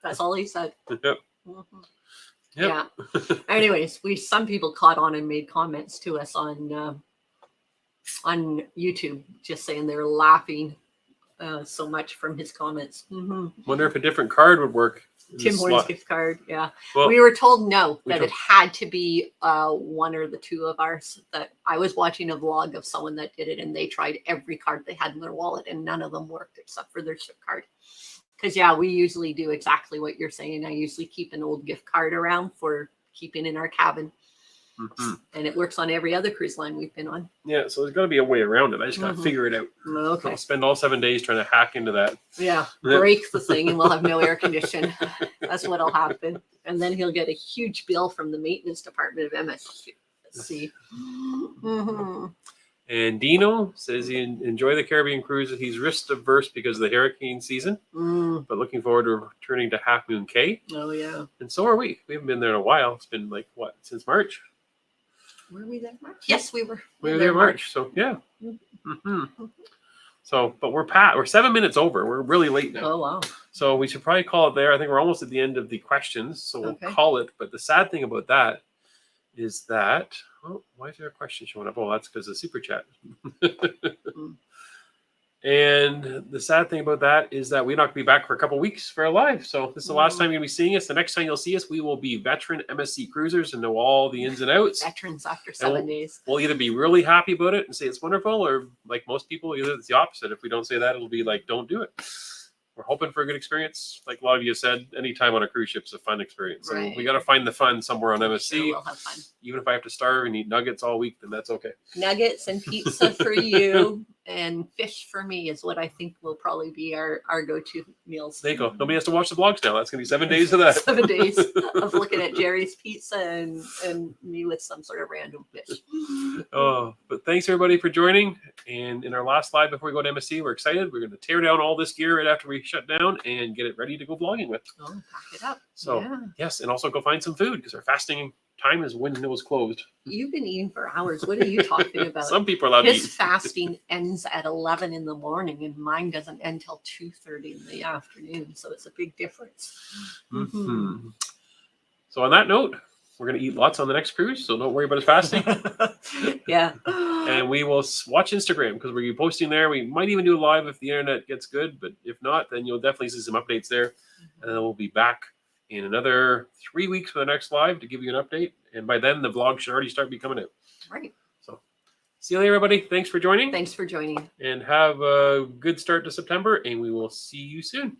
That's all he said. Yep. Yeah. Anyways, some people caught on and made comments to us on YouTube, just saying they're laughing so much from his comments. Wonder if a different card would work. in Tim the Hortons slot. gift card. Yeah. Well, We were told no, we that don't- it had to be one or the two of ours. That I was watching a vlog of someone that did it, and they tried every card they had in their wallet, and none of them worked except for their chip card. Because yeah, we usually do exactly what you're saying. I usually keep an old gift card around for keeping in our cabin, and it works on every other cruise line we've been on. Yeah, so there's got to be a way around it. I just got to figure it out. Okay. I'll spend all 7 days trying to hack into that. Yeah, Yeah. break the thing and we'll have no air condition. That's what'll happen. And then he'll get a huge bill from the maintenance department of MSC. And Dino says he enjoy the Caribbean cruise. He's risk averse because of the hurricane season, but looking forward to returning to Half Moon Cay. Oh yeah. And so are we. We haven't been there in a while. It's been like what, since March? Were we there March? Yes, we were. We were there in March. So yeah. So, but we're 7 minutes over. We're really late now. Oh wow. So we should probably call it there. I think we're almost at the end of the questions. So we'll call it. But the sad thing about that is that, oh, why is there a question showing up? Oh, that's because of super chat. And the sad thing about that is that we're not going to be back for a couple of weeks for a live. So this is the last time you're going to be seeing us. The next time you'll see us, we will be veteran MSC cruisers and know all the ins and outs. Veterans after 7 days. We'll either be really happy about it and say it's wonderful, or like most people, either it's the opposite. If we don't say that, it'll be like, don't do it. We're hoping for a good experience. Like a lot of you said, any time on a cruise ship is a fun experience. So we got to find the fun somewhere on MSC. Sure, we'll have fun. Even if I have to starve and eat nuggets all week, then that's okay. Nuggets and pizza for you, and fish for me is what I think will probably be our go-to meals. There you go. Nobody has to watch the vlogs now. That's going to be 7 days of that. 7 days of looking at Jerry's pizza and me with some sort of random fish. Oh, but thanks everybody for joining. And in our last live before we go to MSC, we're excited. We're going to tear down all this gear right after we shut down and get it ready to go vlogging with. Oh, pack it up. So yes, and also go find some food because our fasting time is when it was closed. You've been eating for hours. What are you talking about? Some people are allowed to His eat. fasting ends at 11 in the morning, and mine doesn't end till 2:30 in the afternoon. So it's a big difference. So on that note, we're going to eat lots on the next cruise. So don't worry about us fasting. Yeah. And we will watch Instagram because we're posting there. We might even do a live if the internet gets good. But if not, then you'll definitely see some updates there. And then we'll be back in another 3 weeks for the next live to give you an update. And by then, the vlog should already start coming out. Right. So see you later, everybody. Thanks for joining. Thanks for joining. And have a good start to September. And we will see you soon.